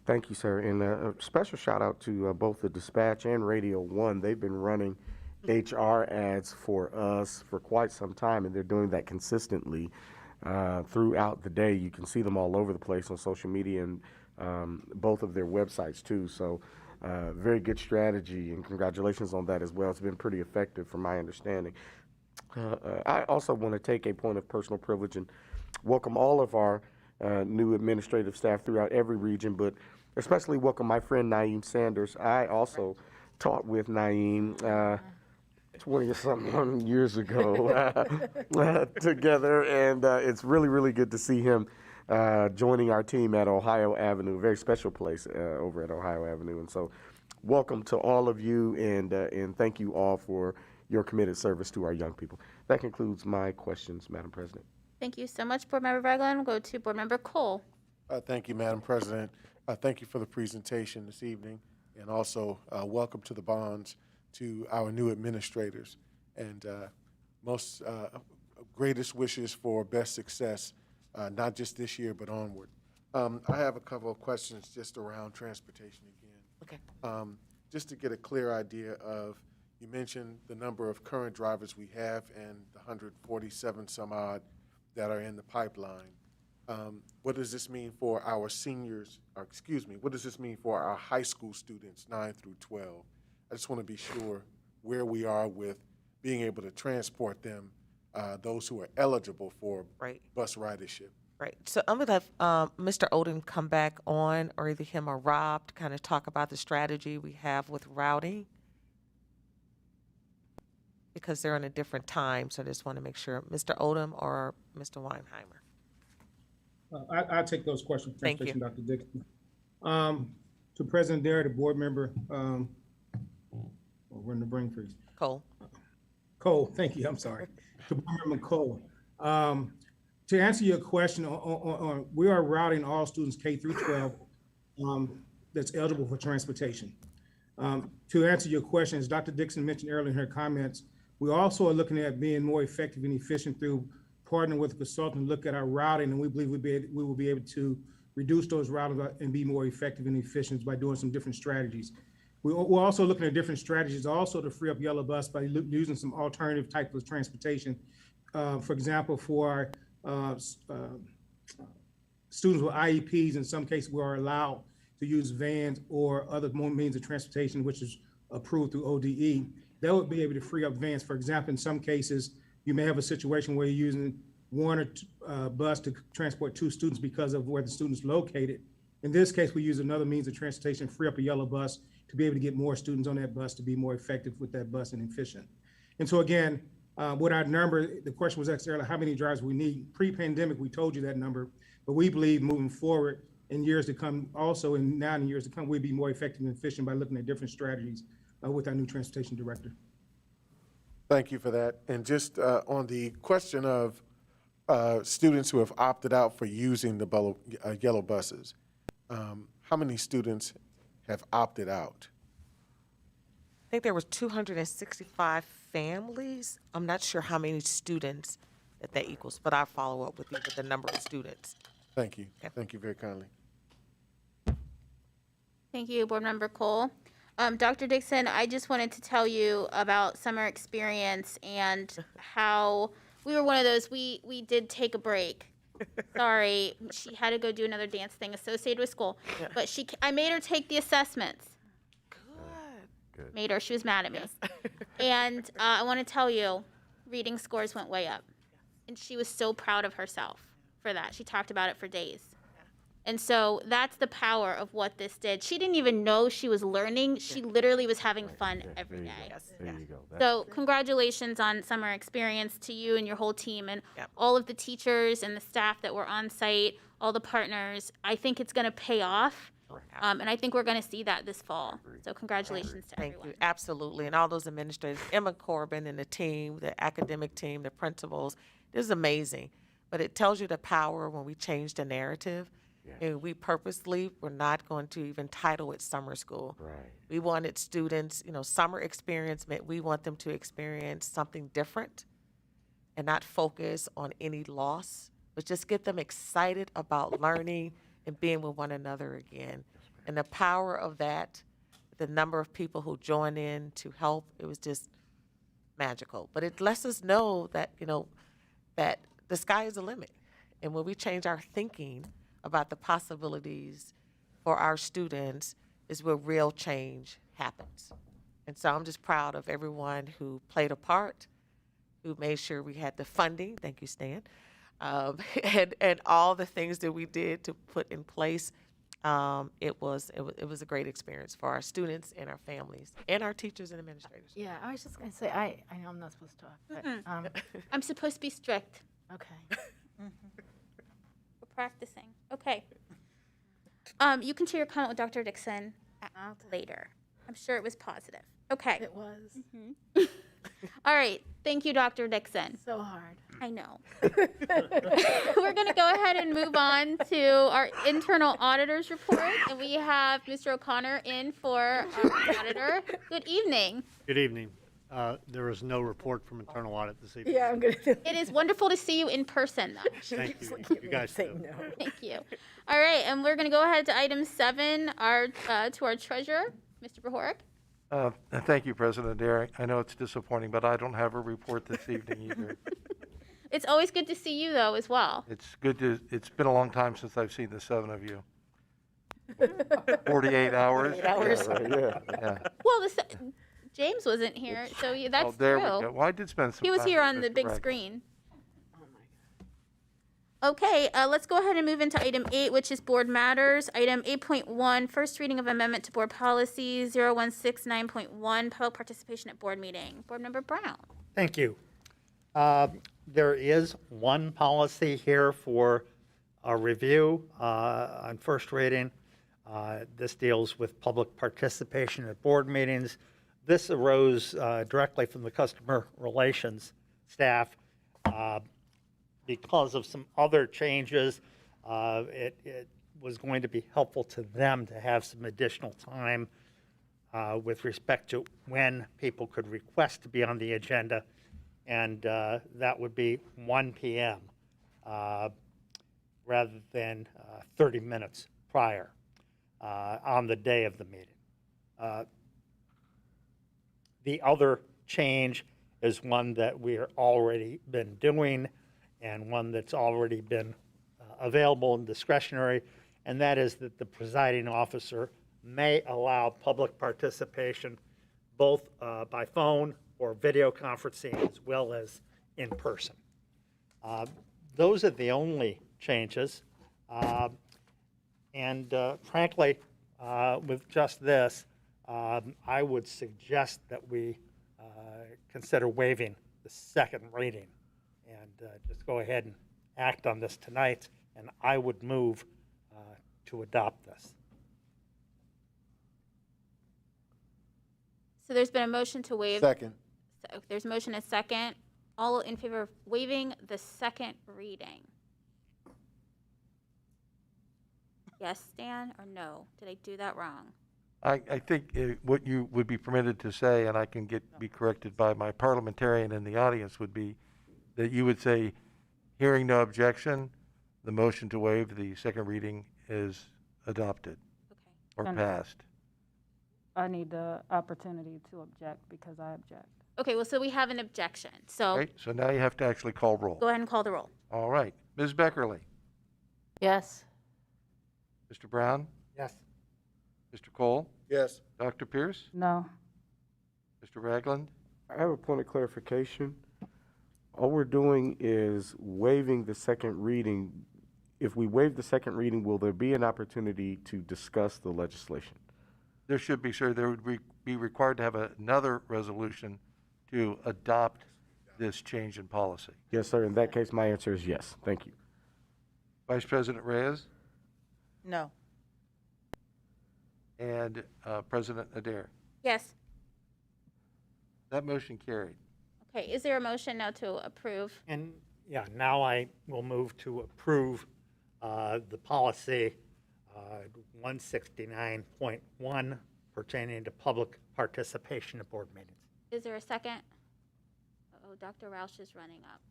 Thank you, sir. And a special shout out to both the Dispatch and Radio 1. They've been running HR ads for us for quite some time, and they're doing that consistently throughout the day. You can see them all over the place on social media and both of their websites too. So very good strategy, and congratulations on that as well. It's been pretty effective from my understanding. I also want to take a point of personal privilege and welcome all of our new administrative staff throughout every region, but especially welcome my friend Naeem Sanders. I also taught with Naeem 20-something years ago together, and it's really, really good to see him joining our team at Ohio Avenue, a very special place over at Ohio Avenue. And so welcome to all of you, and thank you all for your committed service to our young people. That concludes my questions, Madam President. Thank you so much, Board Member Ragland. We'll go to Board Member Cole. Thank you, Madam President. Thank you for the presentation this evening, and also welcome to the bonds to our new administrators, and most greatest wishes for best success, not just this year, but onward. I have a couple of questions just around transportation again. Okay. Just to get a clear idea of, you mentioned the number of current drivers we have and the 147 some odd that are in the pipeline. What does this mean for our seniors, or excuse me, what does this mean for our high school students, 9 through 12? I just want to be sure where we are with being able to transport them, those who are eligible for bus ridership. Right. So I'm going to have Mr. Odom come back on, or either him or Rob, to kind of talk about the strategy we have with routing, because they're in a different time. So I just want to make sure, Mr. Odom or Mr. Weinheimer. I'll take those questions. Thank you. Dr. Dixon. To President Dare, the board member, we're in the brain freeze. Cole, thank you. I'm sorry. To Board Member Cole. To answer your question, we are routing all students K through 12 that's eligible for transportation. To answer your question, as Dr. Dixon mentioned earlier in her comments, we also are looking at being more effective and efficient through partnering with a consultant to look at our routing, and we believe we will be able to reduce those routes and be more effective and efficient by doing some different strategies. We're also looking at different strategies also to free up yellow bus by using some alternative types of transportation. For example, for students with IEPs, in some cases we are allowed to use vans or other means of transportation which is approved through ODE. That would be able to free up vans. For example, in some cases, you may have a situation where you're using one or two, bus to transport 2 students because of where the student's located. In this case, we use another means of transportation, free up a yellow bus to be able to get more students on that bus to be more effective with that bus and efficient. And so again, What our number, the question was asked earlier, how many drivers we need. Pre-pandemic, we told you that number, but we believe moving forward in years to come, also and now in years to come, we'll be more effective and efficient by looking at different strategies with our new transportation director. Thank you for that. And just on the question of students who have opted out for using the yellow buses, how many students have opted out? I think there was 265 families. I'm not sure how many students that equals, but I'll follow up with you with the number of students. Thank you. Thank you very kindly. Thank you, Board Member Cole. Dr. Dixon, I just wanted to tell you about summer experience and how we were one of those, we did take a break. Sorry, she had to go do another dance thing associated with school, but I made her take the assessments. Good. Made her, she was mad at me. And I want to tell you, reading scores went way up. And she was so proud of herself for that. She talked about it for days. And so that's the power of what this did. She didn't even know she was learning. She literally was having fun every day. There you go. So congratulations on summer experience to you and your whole team and all of the teachers and the staff that were on site, all the partners. I think it's going to pay off. And I think we're going to see that this fall. So congratulations to everyone. Thank you. Absolutely. And all those administrators, Emma Corbin and the team, the academic team, the principals, this is amazing. But it tells you the power when we change the narrative. And we purposely were not going to even title it summer school. Right. We wanted students, summer experience meant we want them to experience something different and not focus on any loss, but just get them excited about learning and being with one another again. And the power of that, the number of people who joined in to help, it was just magical. But it lets us know that, that the sky is the limit. And when we change our thinking about the possibilities for our students is where real change happens. And so I'm just proud of everyone who played a part, who made sure we had the funding, thank you, Stan, and all the things that we did to put in place. It was a great experience for our students and our families and our teachers and administrators. Yeah, I was just going to say, I know I'm not supposed to talk, but I'm supposed to be strict. okay. We're practicing. Okay. You can share your comment with Dr. Dixon later. I'm sure it was positive. Okay. It was. All right. Thank you, Dr. Dixon. So hard. I know. We're going to go ahead and move on to our internal auditor's report. And we have Mr. O'Connor in for our auditor. Good evening. Good evening. There is no report from internal audit this evening. Yeah, I'm going to. It is wonderful to see you in person, though. Thank you. You guys too. No. Thank you. All right, and we're going to go ahead to item 7, to our treasurer, Mr. Prohoric. Thank you, President Adair. I know it's disappointing, but I don't have a report this evening either. It's always good to see you, though, as well. It's been a long time since I've seen the 7 of you. 48 hours. 48 hours. Yeah. Well, James wasn't here, so that's there true. we go. Well, I did spend some He was time here with on the Mr. big Bragg. screen. Okay, let's go ahead and move into item 8, which is board matters. Item 8.1, first reading of amendment to board policy 0169.1, public participation at board meeting. Board Member Brown. Thank you. There is one policy here for a review on first reading. This deals with public participation at board meetings. This arose directly from the customer relations staff. Because of some other changes, it was going to be helpful to them to have some additional time with respect to when people could request to be on the agenda, and that would be 1 p.m. Rather than 30 minutes prior on the day of the meeting. The other change is one that we're already been doing and one that's already been available and discretionary, and that is that the presiding officer may allow public participation both by phone or video conferencing as well as in person. Those are the only changes. And frankly, with just this, I would suggest that we consider waiving the second reading and just go ahead and act on this tonight. And I would move to adopt this. So there's been a motion to waive. Second. So there's a motion and a second. All in favor of waiving the second reading? Yes, Stan, or no? Did I do that wrong? I think what you would be permitted to say, and I can be corrected by my parliamentarian in the audience, would be that you would say, hearing no objection, the motion to waive the second reading is adopted or And- passed. I need the opportunity to object because I object. Okay, well, so we have an objection. So Right, so now you have to actually call roll. go ahead and call the roll. All right, Ms. Beckerly, Yes. Mr. Brown, Yes. Mr. Cole, Yes. Dr. Pierce, No. Mr. Ragland. I have a point of clarification. All we're doing is waiving the second reading. If we waive the second reading, will there be an opportunity to discuss the legislation? There should be, sir, there would be required to have another resolution to adopt this change in policy. Yes, sir. In that case, my answer is yes. Thank you. Vice President Reyes No. and President Adair. Yes. That motion carried. Okay, is there a motion now to approve? And yeah, now I will move to approve the policy 169.1 pertaining to public participation at board meetings. Is there a second? Oh, Dr. Roush is running up.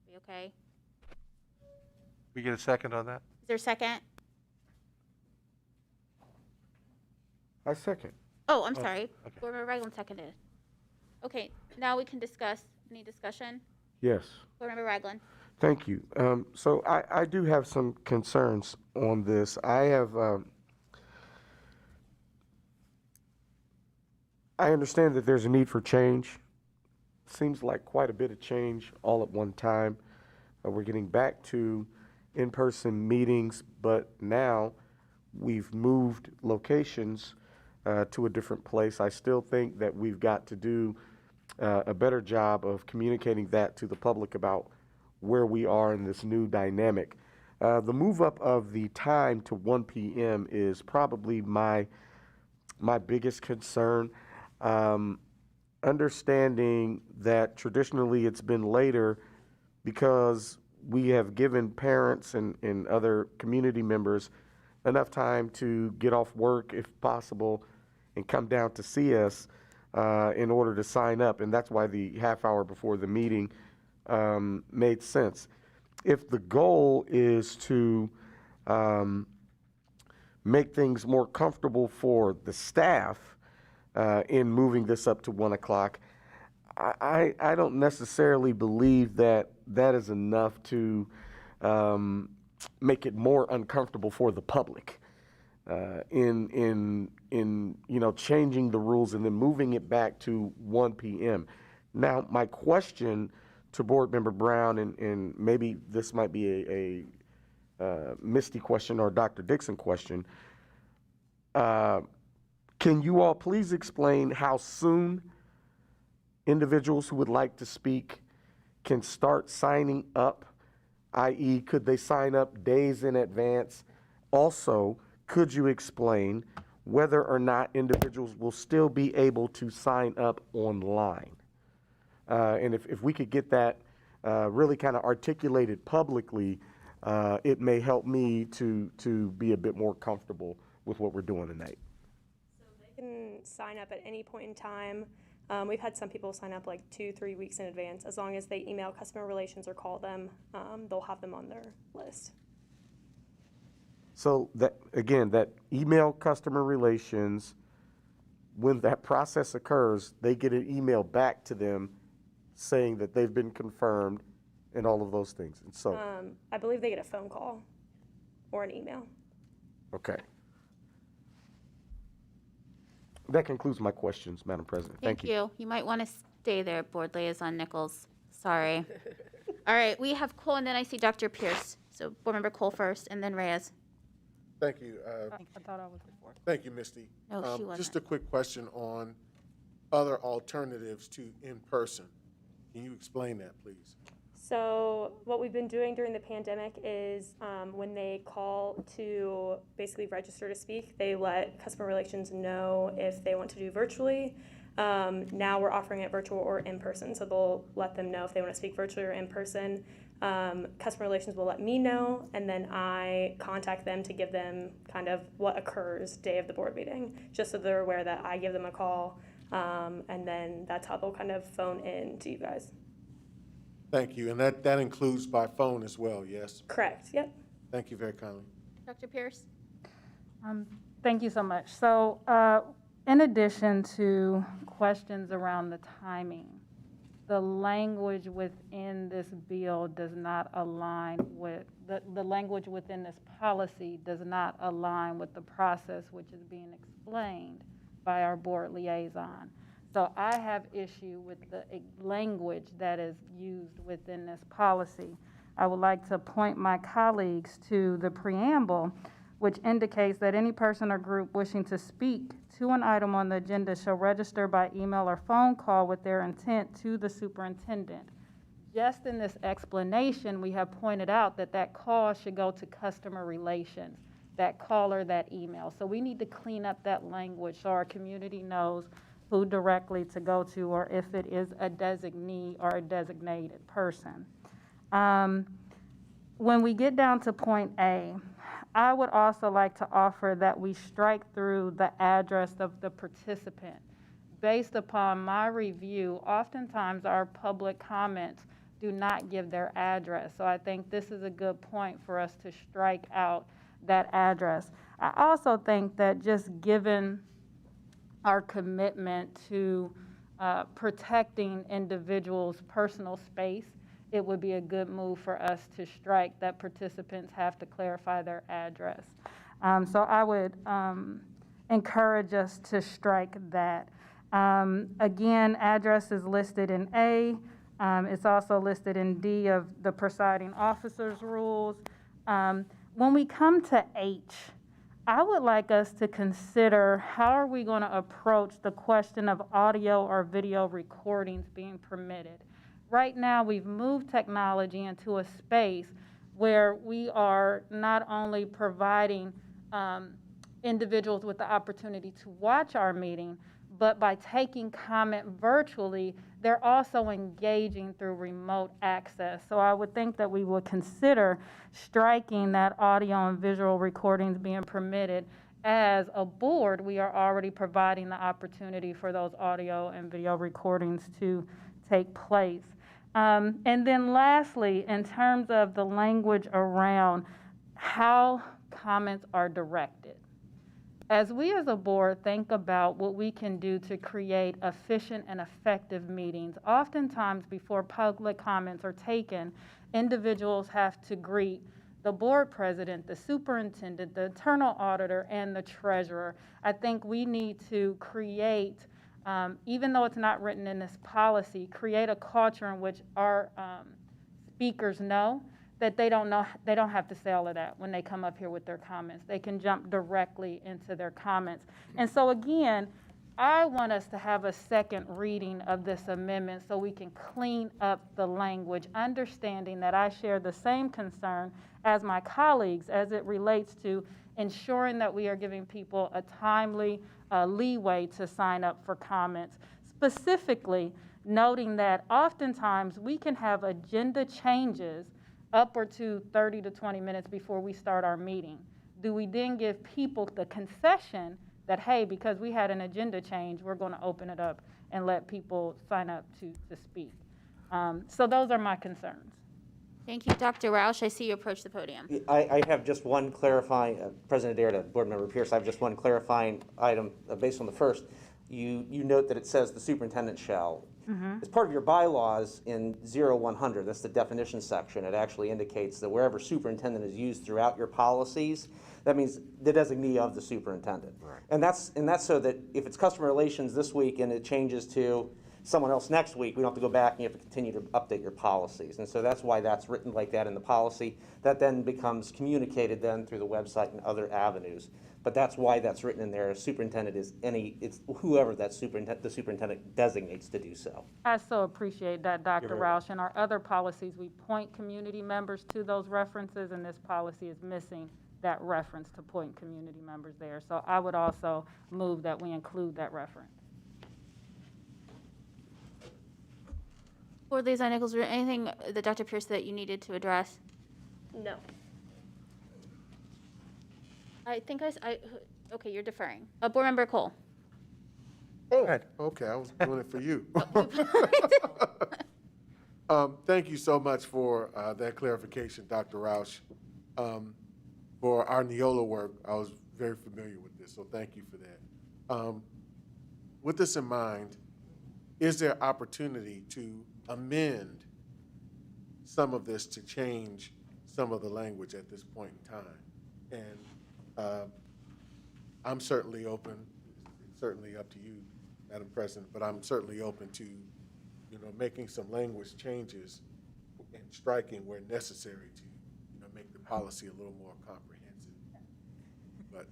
We okay? We get a second on that? Is there a second? I second. Oh, I'm sorry. okay. Board Member Ragland seconded. Okay, now we can discuss. Any discussion? Yes. Board Member Ragland. Thank you. So I do have some concerns on this. I understand that there's a need for change. Seems like quite a bit of change all at one time. We're getting back to in-person meetings, but now we've moved locations to a different place. I still think that we've got to do a better job of communicating that to the public about where we are in this new dynamic. The move up of the time to 1 p.m. is probably my biggest concern. Understanding that traditionally it's been later because we have given parents and other community members enough time to get off work if possible and come down to see us in order to sign up. And that's why the half hour before the meeting made sense. If the goal is to make things more comfortable for the staff in moving this up to 1 o'clock, I don't necessarily believe that that is enough to make it more uncomfortable for the public in changing the rules and then moving it back to 1 p.m. Now, my question to Board Member Brown, and maybe this might be a Misty question or Dr. Dixon question, can you all please explain how soon individuals who would like to speak can start signing up, i.e., could they sign up days in advance? Also, could you explain whether or not individuals will still be able to sign up online? And if we could get that really kind of articulated publicly, it may help me to be a bit more comfortable with what we're doing tonight. So they can sign up at any point in time. We've had some people sign up like 2-3 weeks in advance. As long as they email customer relations or call them, they'll have them on their list. So that, again, that email customer relations, when that process occurs, they get an email back to them saying that they've been confirmed and all of those things. And so, I believe they get a phone call or an email. okay. That concludes my questions, Madam President. Thank you. You might want to stay there, Board Liaison Nichols. Sorry. All right, we have Cole, and then I see Dr. Pierce. So Board Member Cole first, and then Reyes. Thank you. I thought I was before. Thank you, Misty. No, she wasn't. Just a quick question on other alternatives to in-person. Can you explain that, please? So what we've been doing during the pandemic is when they call to basically register to speak, they let customer relations know if they want to do virtually. Now we're offering it virtual or in person, so they'll let them know if they want to speak virtually or in person. Customer relations will let me know, and then I contact them to give them kind of what occurs day of the board meeting, just so they're aware that I give them a call, and then that's how they'll kind of phone in to you guys. Thank you. And that includes by phone as well, yes? Correct, yep. Thank you very kindly. Dr. Pierce? Thank you so much. So in addition to questions around the timing, the language within this bill does not align with, the language within this policy does not align with the process which is being explained by our board liaison. So I have issue with the language that is used within this policy. I would like to point my colleagues to the preamble, which indicates that any person or group wishing to speak to an item on the agenda shall register by email or phone call with their intent to the superintendent. Just in this explanation, we have pointed out that that call should go to customer relations, that call or that email. So we need to clean up that language so our community knows who directly to go to, or if it is a designee or a designated person. When we get down to point A, I would also like to offer that we strike through the address of the participant. Based upon my review, oftentimes our public comments do not give their address. So I think this is a good point for us to strike out that address. I also think that just given our commitment to protecting individuals' personal space, it would be a good move for us to strike that participants have to clarify their address. So I would encourage us to strike that. Again, address is listed in A. It's also listed in D of the presiding officer's rules. When we come to H, I would like us to consider how are we going to approach the question of audio or video recordings being permitted. Right now, we've moved technology into a space where we are not only providing individuals with the opportunity to watch our meeting, but by taking comment virtually, they're also engaging through remote access. So I would think that we would consider striking that audio and visual recordings being permitted. As a board, we are already providing the opportunity for those audio and video recordings to take place. And then lastly, in terms of the language around how comments are directed, as we as a board think about what we can do to create efficient and effective meetings, oftentimes before public comments are taken, individuals have to greet the board president, the superintendent, the internal auditor, and the treasurer. I think we need to create, even though it's not written in this policy, create a culture in which our speakers know that they don't have to say all of that when they come up here with their comments. They can jump directly into their comments. And so again, I want us to have a second reading of this amendment so we can clean up the language, understanding that I share the same concern as my colleagues as it relates to ensuring that we are giving people a timely leeway to sign up for comments. Specifically, noting that oftentimes we can have agenda changes upward to 30 to 20 minutes before we start our meeting. Do we then give people the concession that, hey, because we had an agenda change, we're going to open it up and let people sign up to speak? So those are my concerns. Thank you, Dr. Roush. I see you approach the podium. I have just one clarifying, President Dare to Board Member Pierce, I have just one clarifying item based on the first. You note that it says the superintendent shall. As part of your bylaws in 0100, that's the definition section, it actually indicates that wherever superintendent is used throughout your policies, that means the designee of the superintendent. Right. And that's so that if it's customer relations this week and it changes to someone else next week, we don't have to go back and you have to continue to update your policies. And so that's why that's written like that in the policy. That then becomes communicated then through the website and other avenues. But that's why that's written in there. Superintendent is it's whoever the superintendent designates to do so. I so appreciate that, Dr. You're very Roush. In our other policies, we point community members to those references, and this policy is missing that reference to point community members there. So I would also move that we include that reference. Board Liaison Nichols, was there anything that Dr. Pierce that you needed to address? No. I think okay, you're deferring. Board Member Cole. Oh, okay, I was doing it for you. Thank you so much for that clarification, Dr. Roush. For our Neola work, I was very familiar with this, so thank you for that. With this in mind, is there opportunity to amend some of this to change some of the language at this point in time? And I'm certainly open, it's certainly up to you, Madam President, but I'm certainly open to, making some language changes and striking where necessary to, make the policy a little more comprehensive. But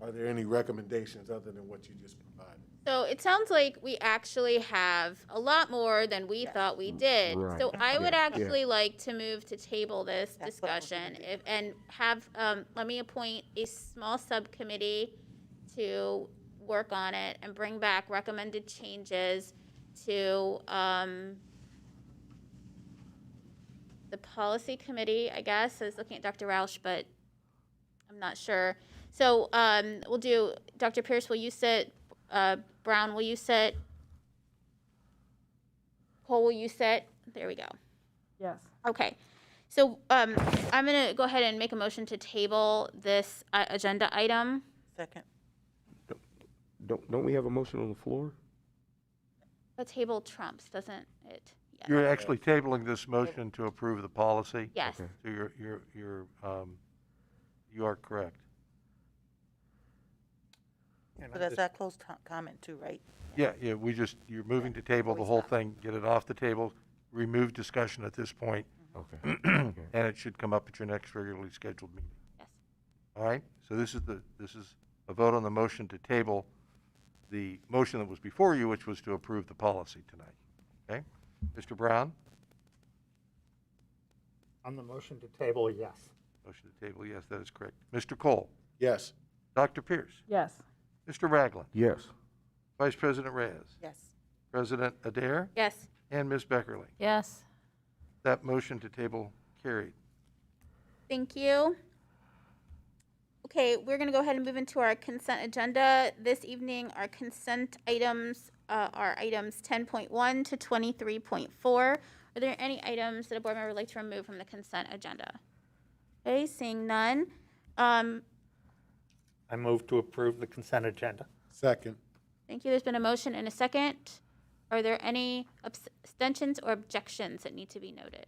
are there any recommendations other than what you just provided? So it sounds like we actually have a lot more than we thought we did. Right. So I would Yeah. actually like to move to table this discussion and have, let me appoint a small subcommittee to work on it and bring back recommended changes to the policy committee, I guess. I was looking at Dr. Roush, but I'm not sure. So we'll do, Dr. Pierce, will you sit? Brown, will you sit? Cole, will you sit? There we go. Yes. Okay. So I'm going to go ahead and make a motion to table this agenda item. Second. Don't we have a motion on the floor? The table trumps, doesn't it? Yes. You're actually tabling this motion to approve the policy? Yes. So you are correct. So that's our closed comment too, right? Yeah, you're moving to table the whole thing, get it off the table, remove discussion at this point, Okay. and it should come up at your next regularly scheduled meeting. Yes. All right, so this is a vote on the motion to table the motion that was before you, which was to approve the policy tonight. Okay? Mr. Brown? On the motion to table, yes. Motion to table, yes, that is correct. Mr. Cole? Yes. Dr. Pierce? Yes. Mr. Ragland? Yes. Vice President Reyes? Yes. President Adair? Yes. And Ms. Beckerly? Yes. That motion to table carried. Thank you. Okay, we're going to go ahead and move into our consent agenda. This evening, our consent items are items 10.1 to 23.4. Are there any items that a board member would like to remove from the consent agenda? Okay, seeing none. I move to approve the consent agenda. Second. Thank you. There's been a motion and a second. Are there any abstentions or objections that need to be noted?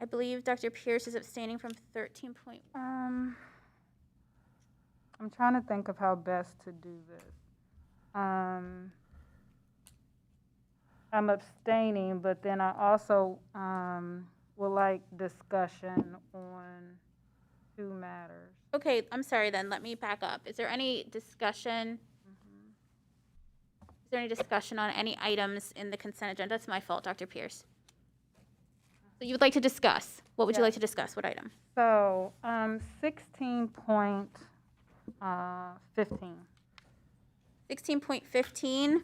I believe Dr. Pierce is abstaining from 13.1. I'm trying to think of how best to do this. I'm abstaining, but then I also would like discussion on two matters. Okay, I'm sorry then. Let me back up. Is there any discussion? Is there any discussion on any items in the consent agenda? That's my fault, Dr. Pierce. So you would like to discuss. What would you like to discuss? What item? So 16.15. 16.15,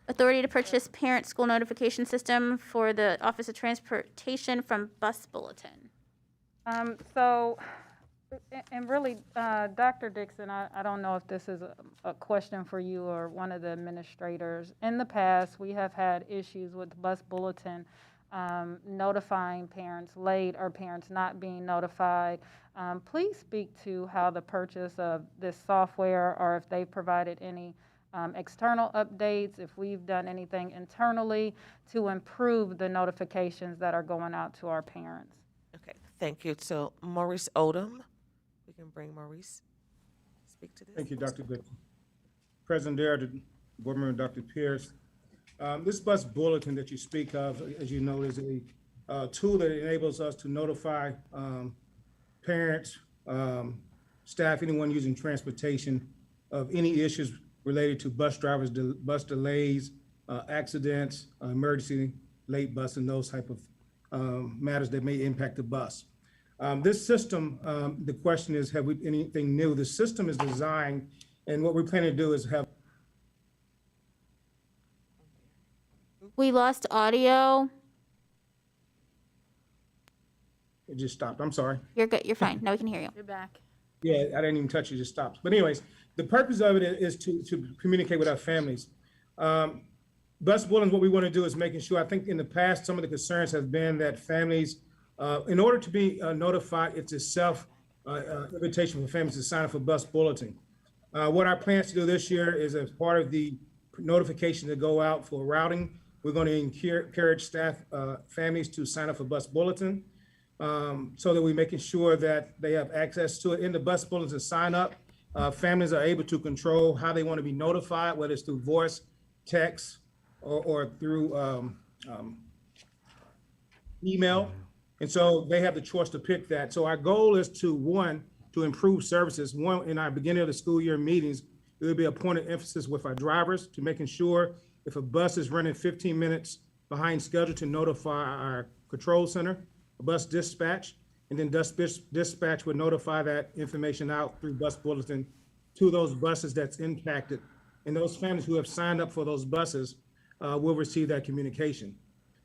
authority to purchase parent school notification system for the Office of Transportation from Bus Bulletin. And really, Dr. Dixon, I don't know if this is a question for you or one of the administrators. In the past, we have had issues with Bus Bulletin notifying parents late or parents not being notified. Please speak to how the purchase of this software, or if they've provided any external updates, if we've done anything internally to improve the notifications that are going out to our parents. Okay, Thank you. So Maurice Odom, we can bring Maurice speak to this. Thank you, Dr. Dixon. President Dare, Board Member Dr. Pierce. This bus bulletin that you speak of, as you know, is a tool that enables us to notify parents, staff, anyone using transportation of any issues related to bus drivers, bus delays, accidents, emergency, late bus, and those type of matters that may impact the bus. This system, the question is, have we anything new? The system is designed, and what we're planning to do is have. We lost audio. It just stopped. I'm sorry. You're good. You're fine. Now we can hear you. You're back. Yeah, I didn't even touch it. It just stops. But anyways, the purpose of it is to communicate with our families. Bus bulletins, what we want to do is making sure, I think in the past, some of the concerns have been that families, in order to be notified, it's a self invitation for families to sign up for bus bulletin. What our plans to do this year is, as part of the notification to go out for routing, we're going to encourage staff, families to sign up for bus bulletin, so that we're making sure that they have access to it. In the bus bulletin sign up, families are able to control how they want to be notified, whether it's through voice, text, or through email. And so they have the choice to pick that. So our goal is to improve services. One, in our beginning of the school year meetings, there will be a point of emphasis with our drivers to making sure if a bus is running 15 minutes behind schedule, to notify our control center, bus dispatch, and then bus dispatch would notify that information out through bus bulletin to those buses that's impacted. And those families who have signed up for those buses will receive that communication.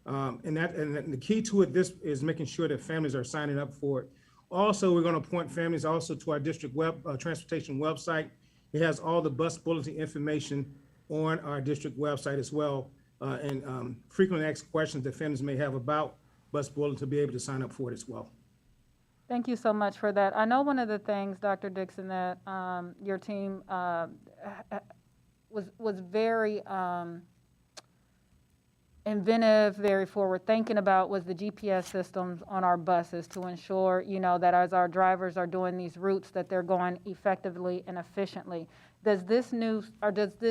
And the key to it, this is making sure that families are signing up for it. Also, we're going to point families also to our district transportation website. It has all the bus bulletin information on our district website as well, and frequently asked questions that families may have about bus bulletin to be able to sign up for it as well. Thank you so much for that. I know one of the things, Dr. Dixon, that your team was very inventive, very forward thinking about was the GPS systems on our buses to ensure, you know, that as our drivers are doing these routes, that they're going effectively and efficiently. Does this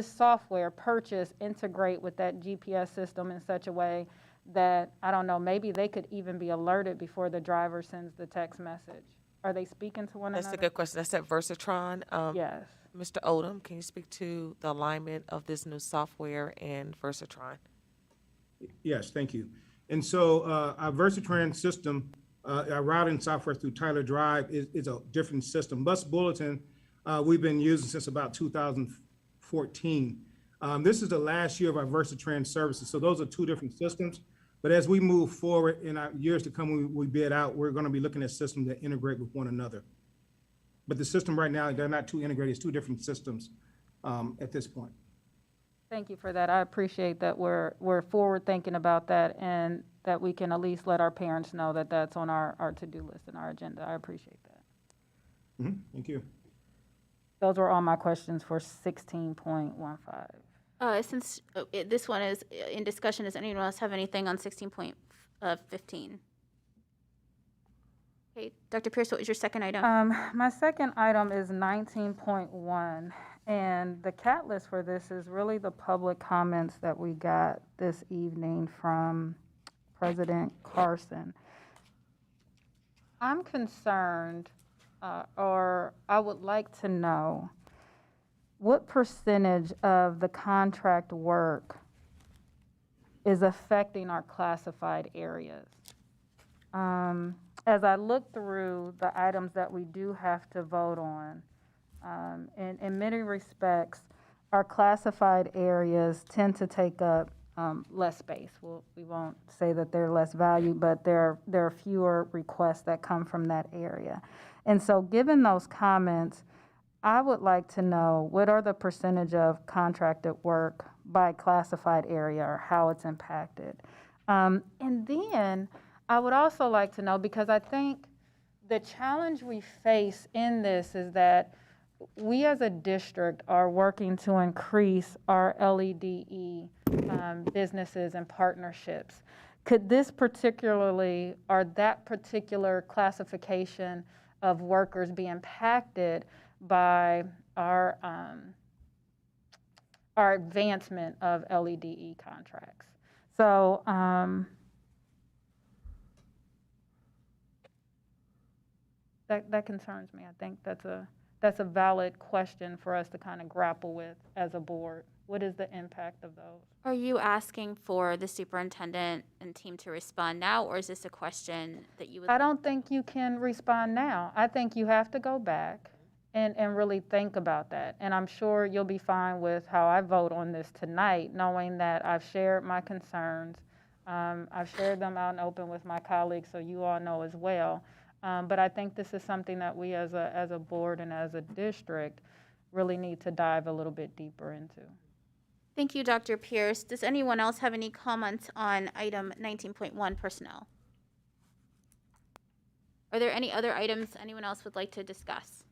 software purchase integrate with that GPS system in such a way that, I don't know, maybe they could even be alerted before the driver sends the text message? Are they speaking to one another? That's a good question. That's at Versatron. Yes. Mr. Odom, can you speak to the alignment of this new software and Versatron? Yes, thank you. And so our Versatran system, our routing software through Tyler Drive is a different system. Bus Bulletin, we've been using since about 2014. This is the last year of our Versatran services. So those are two different systems. But as we move forward in our years to come, we bid out, we're going to be looking at systems that integrate with one another. But the system right now, they're not two integrated, it's two different systems at this point. Thank you for that. I appreciate that we're forward thinking about that, and that we can at least let our parents know that that's on our to-do list and our agenda. I appreciate that. Mm-hmm. Thank you. Those were all my questions for 16.15. Since this one is in discussion, does anyone else have anything on 16.15? Okay, Dr. Pierce, what was your second item? My second item is 19.1, and the catalyst for this is really the public comments that we got this evening from President Carson. I'm concerned, or I would like to know, what percentage of the contract work is affecting our classified areas? As I look through the items that we do have to vote on, in many respects, our classified areas tend to take up less space. We won't say that they're less value, but there are fewer requests that come from that area. And so given those comments, I would like to know, what are the percentage of contracted work by classified area, or how it's impacted? And then I would also like to know, because I think the challenge we face in this is that we as a district are working to increase our LEDE businesses and partnerships. Could this particularly, or that particular classification of workers be impacted by our advancement of LEDE contracts? So, that concerns me. I think that's a valid question for us to kind of grapple with as a board. What is the impact of those? Are you asking for the superintendent and team to respond now, or is this a question that you would? I don't think you can respond now. I think you have to go back and really think about that. And I'm sure you'll be fine with how I vote on this tonight, knowing that I've shared my concerns. I've shared them out and open with my colleagues, so you all know as well. But I think this is something that we as a board and as a district really need to dive a little bit deeper into. Thank you, Dr. Pierce. Does anyone else have any comments on item 19.1 personnel? Are there any other items anyone else would like to discuss?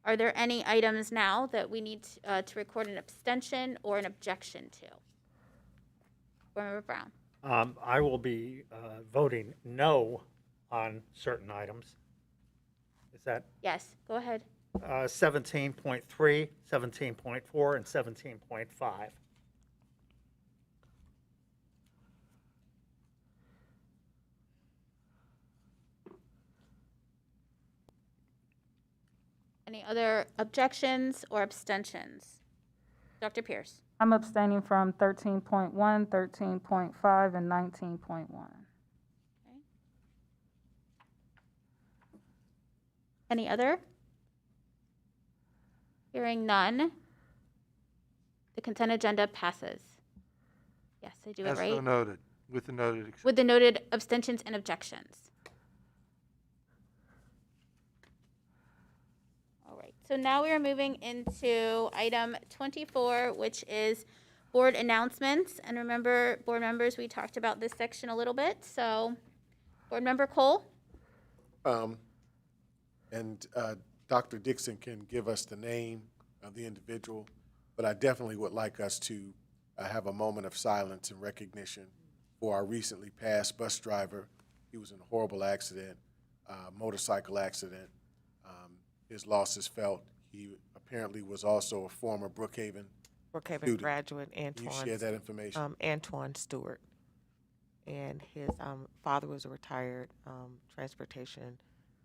Are there any items now that we need to record an abstention or an objection to? Board Member Brown. I will be voting no on certain items. Is that Yes, go ahead. 17.3, 17.4, and 17.5? Any other objections or abstentions? Dr. Pierce. I'm abstaining from 13.1, 13.5, and 19.1. Any other? Hearing none, the consent agenda passes. Yes, I do it As right? so noted, with the noted With the noted abstentions and objections. All right, so now we are moving into item 24, which is board announcements. And remember, board members, we talked about this section a little bit. So, Board Member Cole? Dr. Dixon can give us the name of the individual, but I definitely would like us to have a moment of silence and recognition for our recently passed bus driver. He was in a horrible accident, motorcycle accident. His loss is felt. He apparently was also a former Brookhaven student. Graduate, Can you share that information? Antoine Stewart. And his father was a retired transportation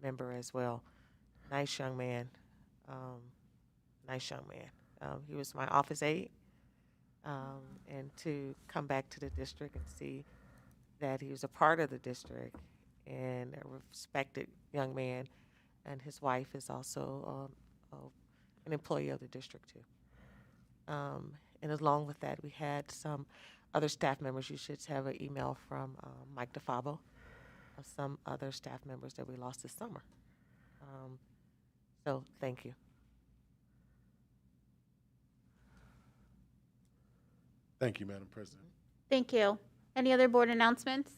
member as well. Nice young man. He was my office aide. And to come back to the district and see that he was a part of the district and a respected young man, and his wife is also an employee of the district too. And along with that, we had some other staff members. You should have an email from Mike DeFabo of some other staff members that we lost this summer. So thank you. Thank you, Madam President. Thank you. Any other board announcements?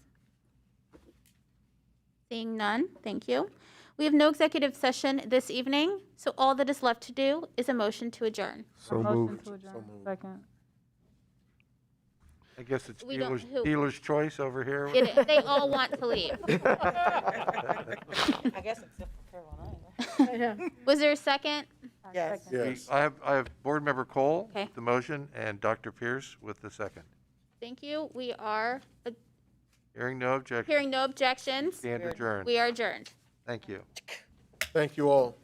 Seeing none, thank you. We have no executive session this evening, so all that is left to do is a motion to adjourn. So Motion moved. to adjourn. Second. I guess it's We don't- who? dealer's choice over here. They all want to leave. I guess except for Carolina. Was there a second? Yes. Yes. I have Board Member Cole, Okay. the motion, and Dr. Pierce with the second. Thank you. We are Hearing no objection, hearing no objections. stand adjourned. We are adjourned. Thank you. Thank you all.